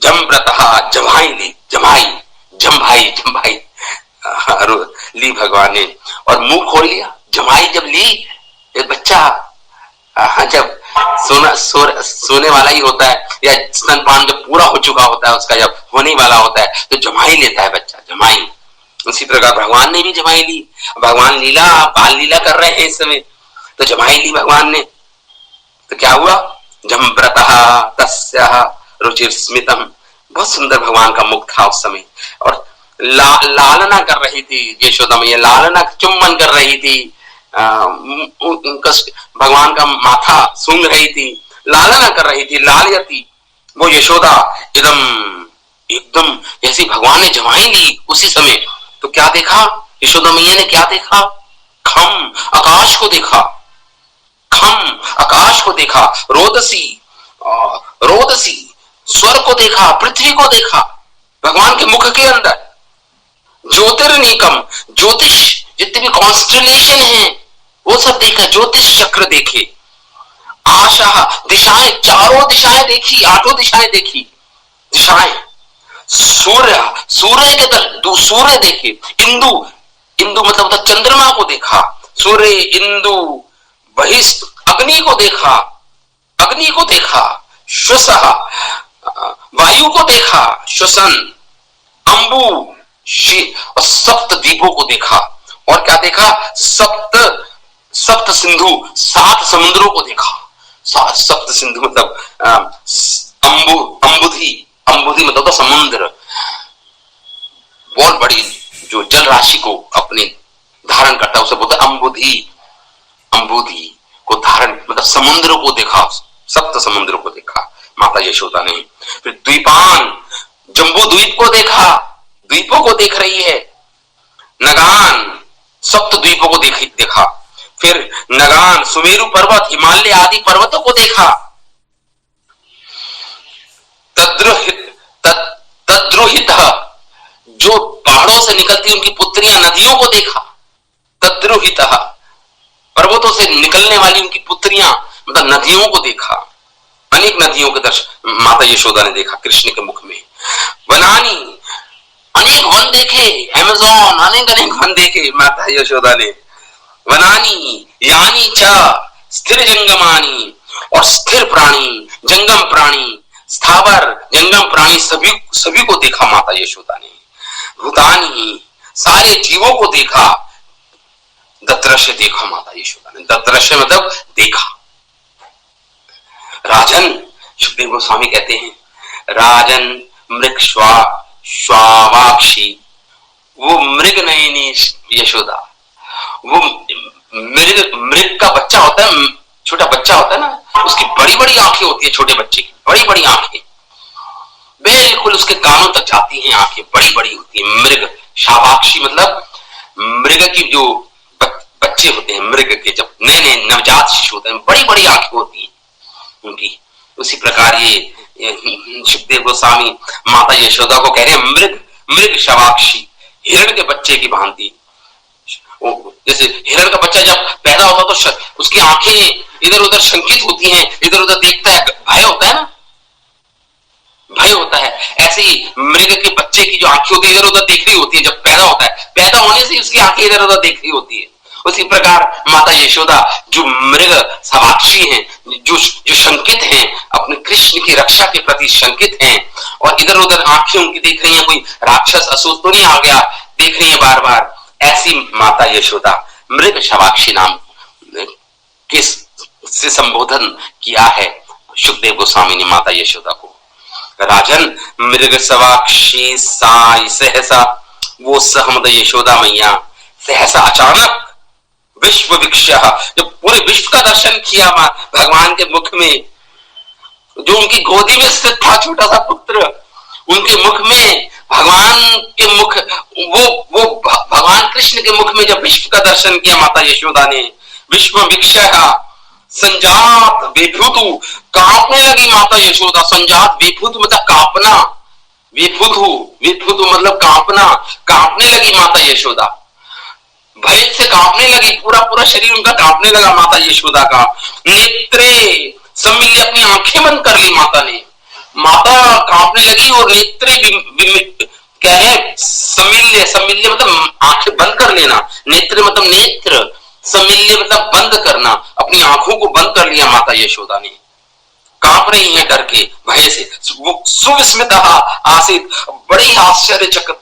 जमव्रतः जमाई ली, जम्भाई ली भगवान ने, और मुंह खोल लिया। जमाई जब ली, एक बच्चा जब सोने वाला ही होता है, या स्तनपान जब पूरा हो चुका होता है उसका, जब होने वाला होता है, तो जमाई लेता है बच्चा, जमाई। उसी प्रकार भगवान ने भी जमाई ली। भगवान लीला, बाल लीला कर रहे हैं इस समय, तो जमाई ली भगवान ने। तो क्या हुआ, जमव्रतः तस्यः रुचिर स्मितम, बहुत सुंदर भगवान का मुख था उस समय, और लालना कर रही थी यशोदा मैया, लालना चुम्बन कर रही थी, भगवान का माथा सूंघ रही थी, लालना कर रही थी, लालयती वो यशोदा एकदम जैसी भगवान ने जमाई ली उसी समय। तो क्या देखा यशोदा मैया ने, क्या देखा, खम आकाश को देखा, खम आकाश को देखा, रोदसी स्वर को देखा, पृथ्वी को देखा, भगवान के मुख के अंदर। ज्योतिर्निकम, ज्योतिष जितने भी कॉन्स्टेलेशन है वो सब देखा, ज्योतिष चक्र देखे। आशा, दिशाएं, चारों दिशाएं देखी, आठों दिशाएं देखी, दिशाएं। सूर्य के दल, सूर्य देखे। इंदु मतलब चंद्रमा को देखा, सूर्य, इंदु, बहिष्ठ, अग्नि को देखा, श्वसः वायु को देखा, श्वसन, अंबु, और सप्त द्वीपों को देखा। और क्या देखा, सप्त सिंधु, 7 समुद्रों को देखा। सप्त सिंधु मतलब अंबुधि मतलब तो समुद्र, बहुत बड़ी जो जल राशि को अपने धारण करता है उसे बोलते अंबुधि को धारण, मतलब समुद्र को देखा, 7 समुद्र को देखा माता यशोदा ने। फिर द्वीपान, जम्बू द्वीप को देखा, द्वीपों को देख रही है। नगान, 7 द्वीपों को देखा। फिर नगान, सुमेरु पर्वत, हिमालय आदि पर्वतों को देखा। तद्रुहित, जो पहाड़ों से निकलती उनकी पुत्रियां, नदियों को देखा। तद्रुहित, पर्वतों से निकलने वाली उनकी पुत्रियां, मतलब नदियों को देखा। अनेक नदियों के दर्शन माता यशोदा ने देखा कृष्ण के मुख में। वनानी, अनेक वन देखे, अमेज़न, अनेक वन देखे माता यशोदा ने। वनानी यानी च स्थिर जंगमानी, और स्थिर प्राणी, जंगम प्राणी, स्थावर जंगम प्राणी सभी को देखा माता यशोदा ने। भूतानी, सारे जीवों को देखा। दत्रश्य देखा माता यशोदा ने, दत्रश्य मतलब देखा। राजन, सुखदेव गोस्वामी कहते हैं, राजन मृग श्वावाक्षी, वो मृग नयनी यशोदा, वो मृग का बच्चा होता है, छोटा बच्चा होता है ना, उसकी बड़ी बड़ी आंखें होती है, छोटे बच्चे की बड़ी बड़ी आंखें, बिल्कुल उसके कानों तक जाती हैं, आंखें बड़ी बड़ी होती है। मृग शावाक्षी मतलब मृग की जो बच्चे होते हैं, मृग के जब नए नए नवजात शिशु होते हैं, बड़ी बड़ी आंखें होती हैं उनकी। उसी प्रकार ये सुखदेव गोस्वामी माता यशोदा को कह रहे हैं मृग शवाक्षी, हिरण के बच्चे की भांति। जैसे हिरण का बच्चा जब पैदा होता तो उसकी आंखें इधर उधर शंकित होती हैं, इधर उधर देखता है, भय होता है ना, भय होता है। ऐसे ही मृग के बच्चे की जो आंखें होती है इधर उधर देख रही होती है, जब पैदा होता है, पैदा होने से उसकी आंखें इधर उधर देख रही होती है। उसी प्रकार माता यशोदा जो मृग सवाक्षी हैं, जो शंकित हैं, अपने कृष्ण की रक्षा के प्रति शंकित हैं, और इधर उधर आंखें उनकी देख रही हैं, कोई राक्षस असुर तो नहीं आ गया, देख रही है बार बार, ऐसी माता यशोदा मृग शवाक्षी नाम से संबोधन किया है सुखदेव गोस्वामी ने माता यशोदा को। राजन मृग सवाक्षी साई सहसा, वो सहमद यशोदा मैया सहसा अचानक विश्व विक्ष, जब पूरे विश्व का दर्शन किया भगवान के मुख में, जो उनकी गोदी में स्थित था छोटा सा पुत्र, उनके मुख में भगवान के मुख, वो भगवान कृष्ण के मुख में जब विश्व का दर्शन किया माता यशोदा ने, विश्व विक्ष संजात वेभूतु, कांपने लगी माता यशोदा। संजात वेभूतु मतलब कांपना, वेभूतु मतलब कांपना, कांपने लगी माता यशोदा, भय से कांपने लगी, पूरा शरीर उनका कांपने लगा माता यशोदा का। नेत्रे सम्मिल्य, अपनी आंखें बंद कर ली माता ने, माता कांपने लगी और नेत्रे क्या है, सम्मिल्य मतलब आंखें बंद कर लेना, नेत्र मतलब नेत्र, सम्मिल्य मतलब बंद करना, अपनी आंखों को बंद कर लिया माता यशोदा ने, कांप रही हैं डर के भय से। सुविस्मित आसित, बड़ी आश्चर्यचकित,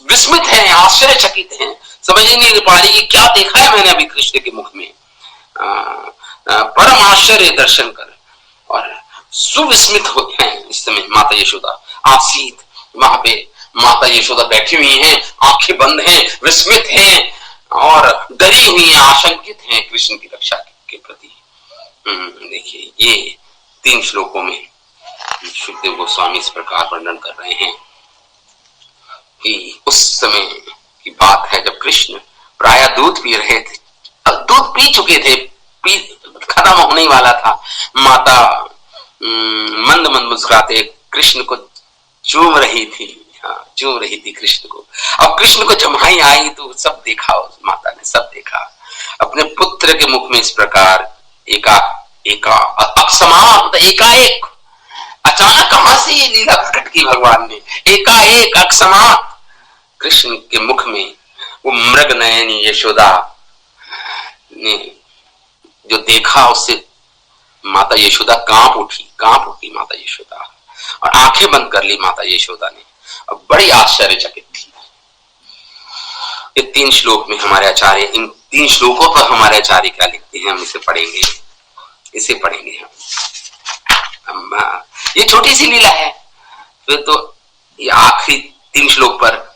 विस्मित है, आश्चर्यचकित हैं, समझ नहीं पा रही कि क्या देखा है मैंने अभी कृष्ण के मुख में, परम आश्चर्य दर्शन कर, और सुविस्मित हो हैं इस समय माता यशोदा। आसीत, वहां पे माता यशोदा बैठी हुई हैं, आंखें बंद हैं, विस्मित हैं और डरी हुई हैं, आशंकित हैं कृष्ण की रक्षा के प्रति। देखिए ये 3 श्लोकों में सुखदेव गोस्वामी इस प्रकार वर्णन कर रहे हैं कि उस समय की बात है जब कृष्ण प्रायः दूध पी रहे थे, दूध पी चुके थे, खत्म होने वाला था। माता मंद मंद मुस्कुराते कृष्ण को चूम रही थी, चूम रही थी कृष्ण को। अब कृष्ण को जमाई आई तो सब देखा, उस माता ने सब देखा, अपने पुत्र के मुख में इस प्रकार एकाएक अचानक कहां से ये लीला प्रकट की भगवान ने, एकाएक अकस्मात कृष्ण के मुख में वो मृग नयनी यशोदा ने जो देखा, उससे माता यशोदा कांप उठी माता यशोदा, और आंखें बंद कर ली माता यशोदा ने, और बड़ी आश्चर्यचकित थी। ये 3 श्लोक में हमारे आचार्य, इन 3 श्लोकों पर हमारे आचार्य क्या लिखते हैं, हम इसे पढ़ेंगे हम। ये छोटी सी लीला है, फिर तो ये आखिरी 3 श्लोक पर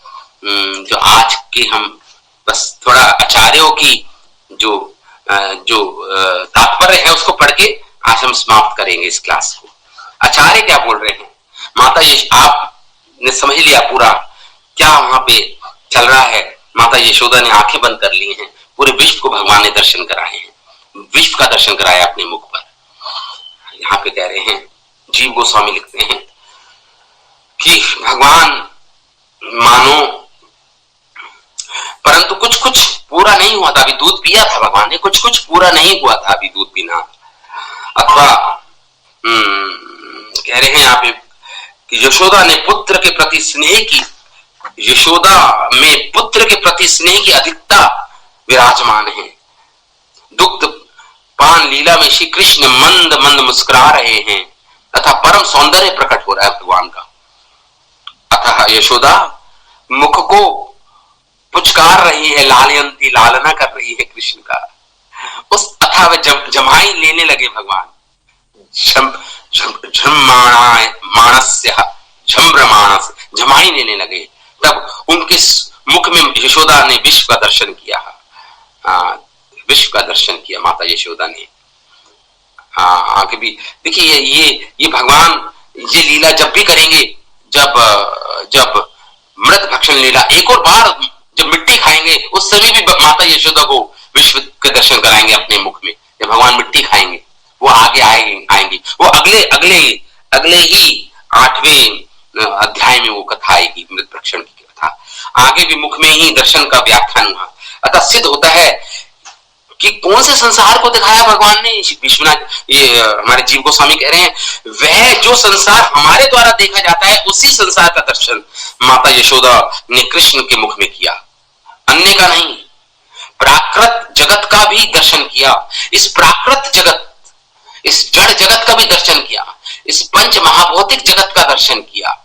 जो आज के हम बस थोड़ा आचार्यों की जो तात्पर्य है उसको पढ़ के आज हम समाप्त करेंगे इस क्लास को। आचार्य क्या बोल रहे हैं, माता आपने समझ लिया पूरा क्या वहां पे चल रहा है। माता यशोदा ने आंखें बंद कर ली हैं, पूरे विश्व को भगवान ने दर्शन कराए हैं, विश्व का दर्शन कराया अपने मुख पर। यहाँ पे कह रहे हैं, जीव गोस्वामी लिखते हैं कि भगवान मानो, परंतु कुछ पूरा नहीं हुआ था, अभी दूध पिया था भगवान ने, कुछ पूरा नहीं हुआ था अभी दूध पीना। अथवा कह रहे हैं यहाँ पे कि यशोदा ने पुत्र के प्रति स्नेह की, यशोदा में पुत्र के प्रति स्नेह की अधिकता विराजमान है। दुग्ध पान लीला में श्री कृष्ण मंद मंद मुस्कुरा रहे हैं तथा परम सौंदर्य प्रकट हो रहा है भगवान का। अतः यशोदा मुख को पुचकार रही है, लालयंती, लालना कर रही है कृष्ण का। उस अथा वे जमाई लेने लगे भगवान, जमाई लेने लगे। तब उनके मुख में यशोदा ने विश्व का दर्शन किया, विश्व का दर्शन किया माता यशोदा ने। आगे भी देखिए ये भगवान ये लीला जब भी करेंगे, जब मृत भक्षण लीला, एक और बार जब मिट्टी खाएंगे उस समय भी माता यशोदा को विश्व के दर्शन कराएंगे अपने मुख में। जब भगवान मिट्टी खाएंगे वो आगे आएंगी, वो अगले ही 8वें अध्याय में वो कथा आएगी, मृत भक्षण की कथा। आगे भी मुख में ही दर्शन का व्याख्यान हुआ। अतः सिद्ध होता है कि कौन से संसार को दिखाया भगवान ने। विश्वनाथ, ये हमारे जीव गोस्वामी कह रहे हैं, वह जो संसार हमारे द्वारा देखा जाता है उसी संसार का दर्शन माता यशोदा ने कृष्ण के मुख में किया, अन्य का नहीं। प्राकृत जगत का भी दर्शन किया, इस प्राकृत जगत, इस जड़ जगत का भी दर्शन किया, इस पंच महाभौतिक जगत का दर्शन किया।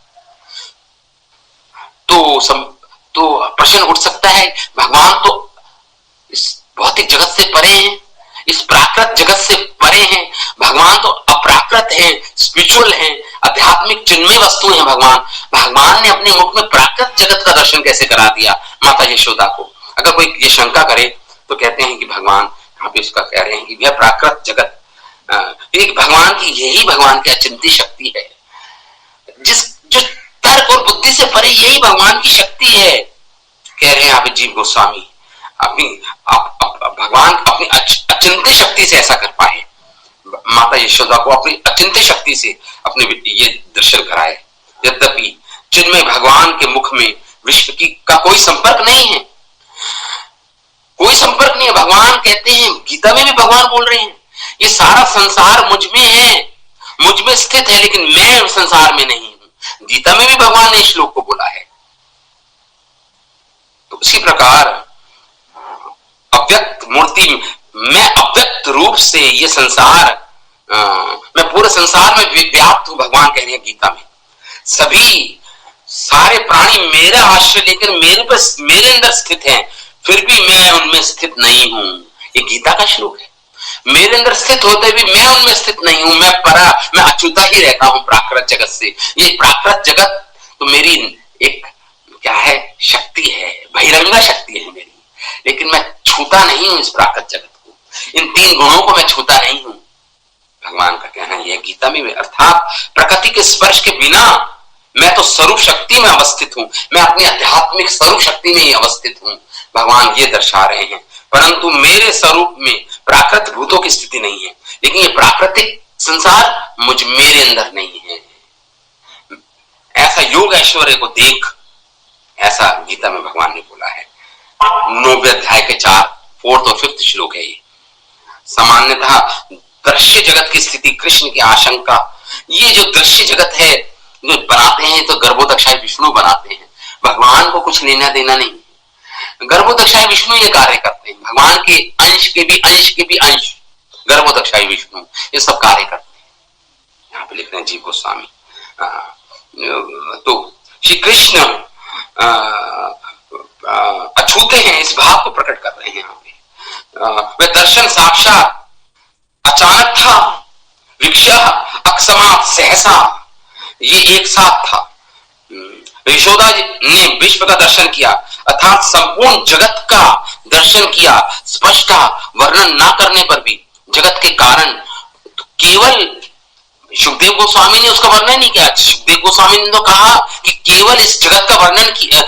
तो प्रश्न उठ सकता है, भगवान तो इस भौतिक जगत से परे हैं, इस प्राकृत जगत से परे हैं, भगवान तो अपराकृत हैं, स्पिरिचुअल हैं, आध्यात्मिक चिन्मय वस्तु हैं भगवान। भगवान ने अपने मुख में प्राकृत जगत का दर्शन कैसे करा दिया माता यशोदा को? अगर कोई ये शंका करे तो कहते हैं कि भगवान यहाँ पे उसका कह रहे हैं कि यह प्राकृत जगत एक भगवान की, यही भगवान की अचिंत्य शक्ति है, जो तर्क और बुद्धि से परे, यही भगवान की शक्ति है। कह रहे हैं यहाँ पे जीव गोस्वामी, भगवान अपनी अचिंत्य शक्ति से ऐसा कर पाए, माता यशोदा को अपनी अचिंत्य शक्ति से अपने ये दर्शन कराए। यद्यपि जिनमें भगवान के मुख में विश्व की का कोई संपर्क नहीं है, कोई संपर्क नहीं है। भगवान कहते हैं, गीता में भी भगवान बोल रहे हैं, ये सारा संसार मुझ में है, मुझ में स्थित है, लेकिन मैं उस संसार में नहीं हूं। गीता में भी भगवान ने इस श्लोक को बोला है। तो उसी प्रकार अव्यक्त मूर्ति में, अव्यक्त रूप से ये संसार, मैं पूरे संसार में व्याप्त हूं, भगवान कह रहे हैं गीता में। सभी सारे प्राणी मेरा आश्रय लेकर मेरे अंदर स्थित हैं, फिर भी मैं उनमें स्थित नहीं हूं। ये गीता का श्लोक है। मेरे अंदर स्थित होते भी मैं उनमें स्थित नहीं हूं, मैं अछूता ही रहता हूं प्राकृत जगत से। ये प्राकृत जगत तो मेरी एक क्या है, शक्ति है, बहिरंगा शक्ति है मेरी, लेकिन मैं छूता नहीं हूं इस प्राकृत जगत को, इन 3 गुणों को मैं छूता नहीं हूं। भगवान का कहना यह गीता में, अर्थात प्रकृति के स्पर्श के बिना मैं तो स्वरूप शक्ति में अवस्थित हूं, मैं अपनी आध्यात्मिक स्वरूप शक्ति में ही अवस्थित हूं। भगवान ये दर्शा रहे हैं, परंतु मेरे स्वरूप में प्राकृत भूतों की स्थिति नहीं है, लेकिन ये प्राकृतिक संसार मेरे अंदर नहीं है। ऐसा योग ऐश्वर्य को देख, ऐसा गीता में भगवान ने बोला है। 9वें अध्याय के 4th और 5th श्लोक है ये। सामान्यतः दृश्य जगत की स्थिति, कृष्ण की आशंका, ये जो दृश्य जगत है जो बनाते हैं तो गर्भोदक्षाय विष्णु बनाते हैं, भगवान को कुछ लेना देना नहीं। गर्भोदक्षाय विष्णु ये कार्य करते हैं, भगवान के अंश के भी अंश गर्भोदक्षाय विष्णु ये सब कार्य करते हैं। यहाँ पे लिख रहे हैं जीव गोस्वामी। तो श्री कृष्ण अछूते हैं, इस भाव को प्रकट कर रहे हैं यहाँ पे। वह दर्शन साक्षात अचानक था, विक्षय अकस्मात सहसा, ये एक साथ था। यशोदा जी ने विश्व का दर्शन किया, अर्थात संपूर्ण जगत का दर्शन किया। स्पष्ट वर्णन ना करने पर भी जगत के कारण, तो केवल सुखदेव गोस्वामी ने उसका वर्णन नहीं किया। सुखदेव गोस्वामी ने तो कहा कि केवल इस जगत का वर्णन किया,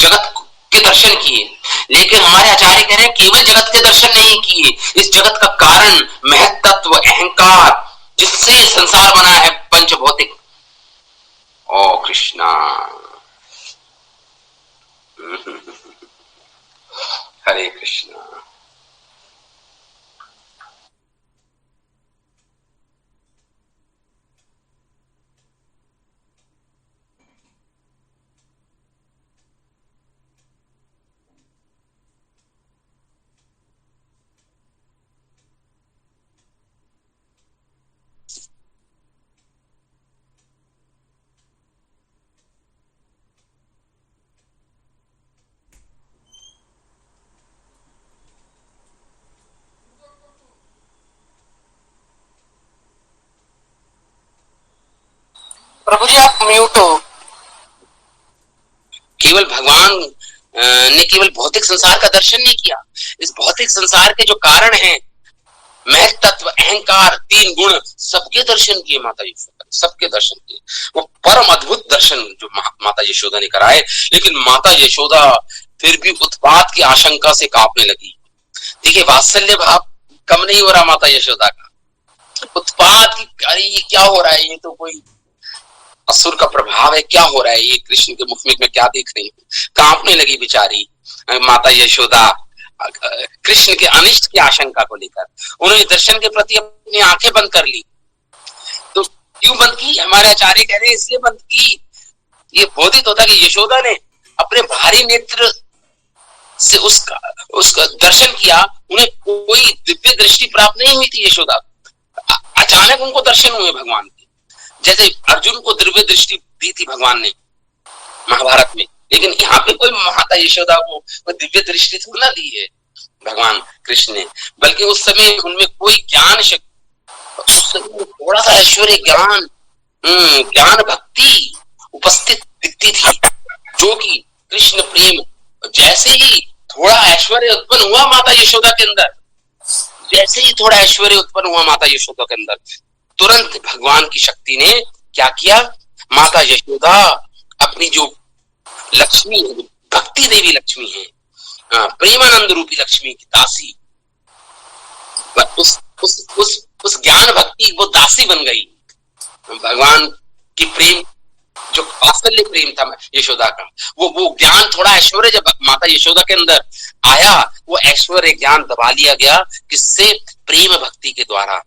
जगत के दर्शन किए, लेकिन हमारे आचार्य कह रहे हैं केवल जगत के दर्शन नहीं किए, इस जगत का कारण, महत्त्व, अहंकार, जिससे संसार बना है पंचभौतिक। ओ कृष्णा, हरे कृष्णा। प्रभु जी आप म्यूट हो। केवल भगवान ने केवल भौतिक संसार का दर्शन नहीं किया, इस भौतिक संसार के जो कारण हैं, महत्त्व, अहंकार, 3 गुण, सबके दर्शन किए माता यशोदा, सबके दर्शन किए। वो परम अद्भुत दर्शन जो माता यशोदा ने कराए। लेकिन माता यशोदा फिर भी उत्पात की आशंका से कांपने लगी। देखिए, वात्सल्य भाव कम नहीं हो रहा माता यशोदा का। उत्पात की, अरे ये क्या हो रहा है, ये तो कोई असुर का प्रभाव है, क्या हो रहा है, ये कृष्ण के मुख में मैं क्या देख रही हूँ। कांपने लगी बेचारी माता यशोदा कृष्ण के अनिष्ट की आशंका को लेकर। उन्होंने दर्शन के प्रति अपनी आंखें बंद कर ली। तो क्यों बंद की? हमारे आचार्य कह रहे हैं इसलिए बंद की, ये बोधित होता कि यशोदा ने अपने भारी नेत्र से उसका दर्शन किया, उन्हें कोई दिव्य दृष्टि प्राप्त नहीं हुई थी। यशोदा अचानक उनको दर्शन हुए भगवान के, जैसे अर्जुन को दिव्य दृष्टि दी थी भगवान ने महाभारत में, लेकिन यहाँ पे कोई माता यशोदा को कोई दिव्य दृष्टि थोड़ी ना दी है भगवान कृष्ण ने, बल्कि उस समय उनमें कोई ज्ञान शक्ति, उस समय थोड़ा सा ऐश्वर्य ज्ञान ज्ञान भक्ति उपस्थित दिखती थी, जो कि कृष्ण प्रेम, जैसे ही थोड़ा ऐश्वर्य उत्पन्न हुआ माता यशोदा के अंदर, जैसे ही थोड़ा ऐश्वर्य उत्पन्न हुआ माता यशोदा के अंदर, तुरंत भगवान की शक्ति ने क्या किया, माता यशोदा अपनी जो लक्ष्मी है, भक्ति देवी लक्ष्मी है, प्रेमानंद रूपी लक्ष्मी की दासी, उस ज्ञान भक्ति वो दासी बन गई। भगवान की प्रेम जो वात्सल्य प्रेम था यशोदा का, वो ज्ञान थोड़ा ऐश्वर्य जब माता यशोदा के अंदर आया, वो ऐश्वर्य ज्ञान दबा लिया गया, किससे? प्रेम भक्ति के द्वारा।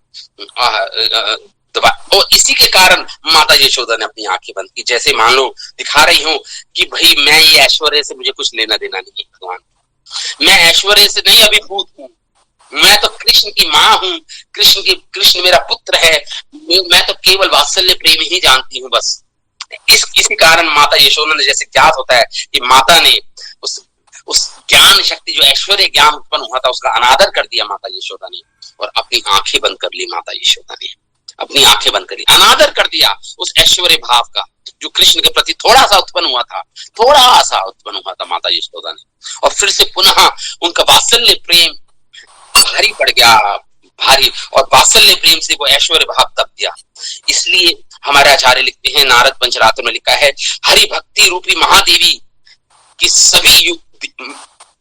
और इसी के कारण माता यशोदा ने अपनी आंखें बंद की, जैसे मान लो दिखा रही हूं कि भाई मैं ये ऐश्वर्य से मुझे कुछ लेना देना नहीं है भगवान, मैं ऐश्वर्य से नहीं अभिभूत हूं, मैं तो कृष्ण की माँ हूं, कृष्ण मेरा पुत्र है, मैं तो केवल वात्सल्य प्रेम ही जानती हूँ बस। इसी कारण माता यशोदा ने, जैसे ज्ञात होता है कि माता ने उस ज्ञान शक्ति जो ऐश्वर्य ज्ञान उत्पन्न हुआ था उसका अनादर कर दिया माता यशोदा ने, और अपनी आंखें बंद कर ली माता यशोदा ने, अपनी आंखें बंद कर ली, अनादर कर दिया उस ऐश्वर्य भाव का जो कृष्ण के प्रति थोड़ा सा उत्पन्न हुआ था माता यशोदा ने। और फिर से पुनः उनका वात्सल्य प्रेम भारी पड़ गया, भारी, और वात्सल्य प्रेम से वो ऐश्वर्य भाव दब गया। इसलिए हमारे आचार्य लिखते हैं, नारद पंचरात्र में लिखा है, हरि भक्ति रूपी महादेवी की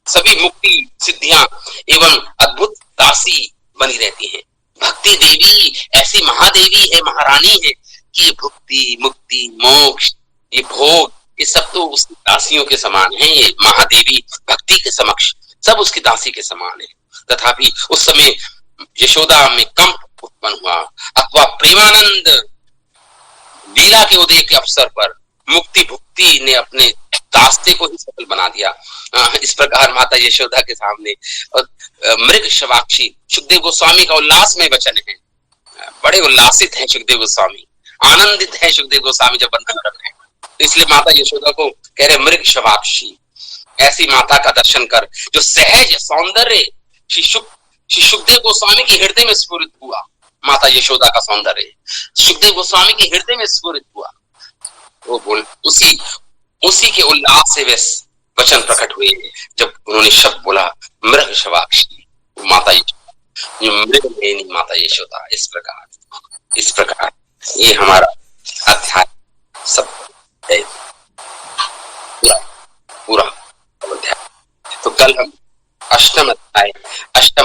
सभी मुक्ति सिद्धियां एवं अद्भुत दासी बनी रहती हैं। भक्ति देवी ऐसी महादेवी है, महारानी है कि भक्ति मुक्ति मोक्ष ये भोग ये सब तो उसकी दासियों के समान है। ये महादेवी भक्ति के समक्ष सब उसकी दासी के समान है। तथापि उस समय यशोदा में कंप उत्पन्न हुआ, अथवा प्रेमानंद लीला के उदय के अवसर पर मुक्ति भुक्ति ने अपने दास्ते को ही सफल बना दिया। इस प्रकार माता यशोदा के सामने मृग शवाक्षी, सुखदेव गोस्वामी का उल्लासमय वचन है, बड़े उल्लासित हैं सुखदेव गोस्वामी, आनंदित हैं सुखदेव गोस्वामी जब वंदन कर रहे हैं। इसलिए माता यशोदा को कह रहे मृग शवाक्षी, ऐसी माता का दर्शन कर जो सहज सौंदर्य श्री सुखदेव गोस्वामी के हृदय में स्फुरित हुआ। माता यशोदा का सौंदर्य सुखदेव गोस्वामी के हृदय में स्फुरित हुआ। वो बोल उसी के उल्लास से वे वचन प्रकट हुए जब उन्होंने शब्द बोला मृग शवाक्षी, माता मृग नहीं माता यशोदा। इस प्रकार ये हमारा अध्याय सब है, पूरा अध्याय। तो कल हम अष्टम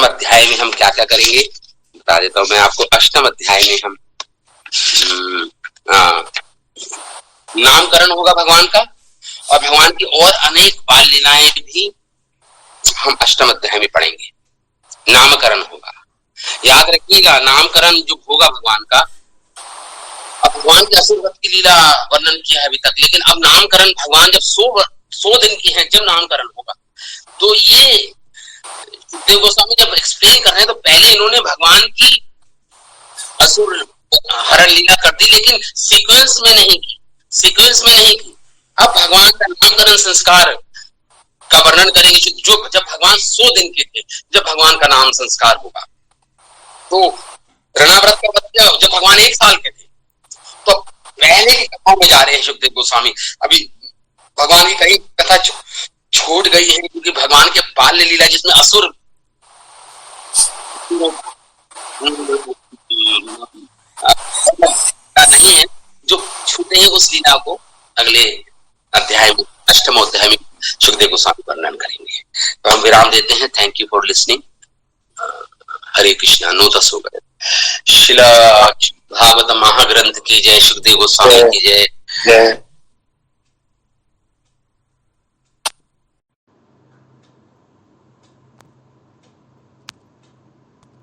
अध्याय में हम क्या क्या करेंगे बता देता हूं मैं आपको। अष्टम अध्याय में हम नामकरण होगा भगवान का, और भगवान की और अनेक बाल लीलाएं भी हम अष्टम अध्याय में पढ़ेंगे। नामकरण होगा, याद रखिएगा, नामकरण जो होगा भगवान का। अब भगवान की असुरवध की लीला वर्णन किया है अभी तक, लेकिन अब नामकरण भगवान जब 100 दिन की है जब नामकरण होगा, तो ये देव गोस्वामी जब एक्सप्लेन कर रहे हैं तो पहले इन्होंने भगवान की असुर हरण लीला कर दी, लेकिन सीक्वेंस में नहीं की। अब भगवान का नामकरण संस्कार का वर्णन करेंगे जो जब भगवान 100 दिन के थे, जब भगवान का नाम संस्कार होगा। तो रणाव्रत का बच्चा जब भगवान 1 साल के थे, तो पहले की कथा में जा रहे हैं सुखदेव गोस्वामी। अभी भगवान की कहीं कथा छूट गई है, क्योंकि भगवान के बाल्य लीला जिसमें असुर नहीं है, जो छूटे हैं उस लीला को अगले अध्याय में, अष्टम अध्याय में सुखदेव गोस्वामी वर्णन करेंगे। तो हम विराम देते हैं। Thank you for listening. Hare Krishna. 9:10 हो गए। शिला भागवत महाग्रंथ की जय, सुखदेव गोस्वामी की जय, जय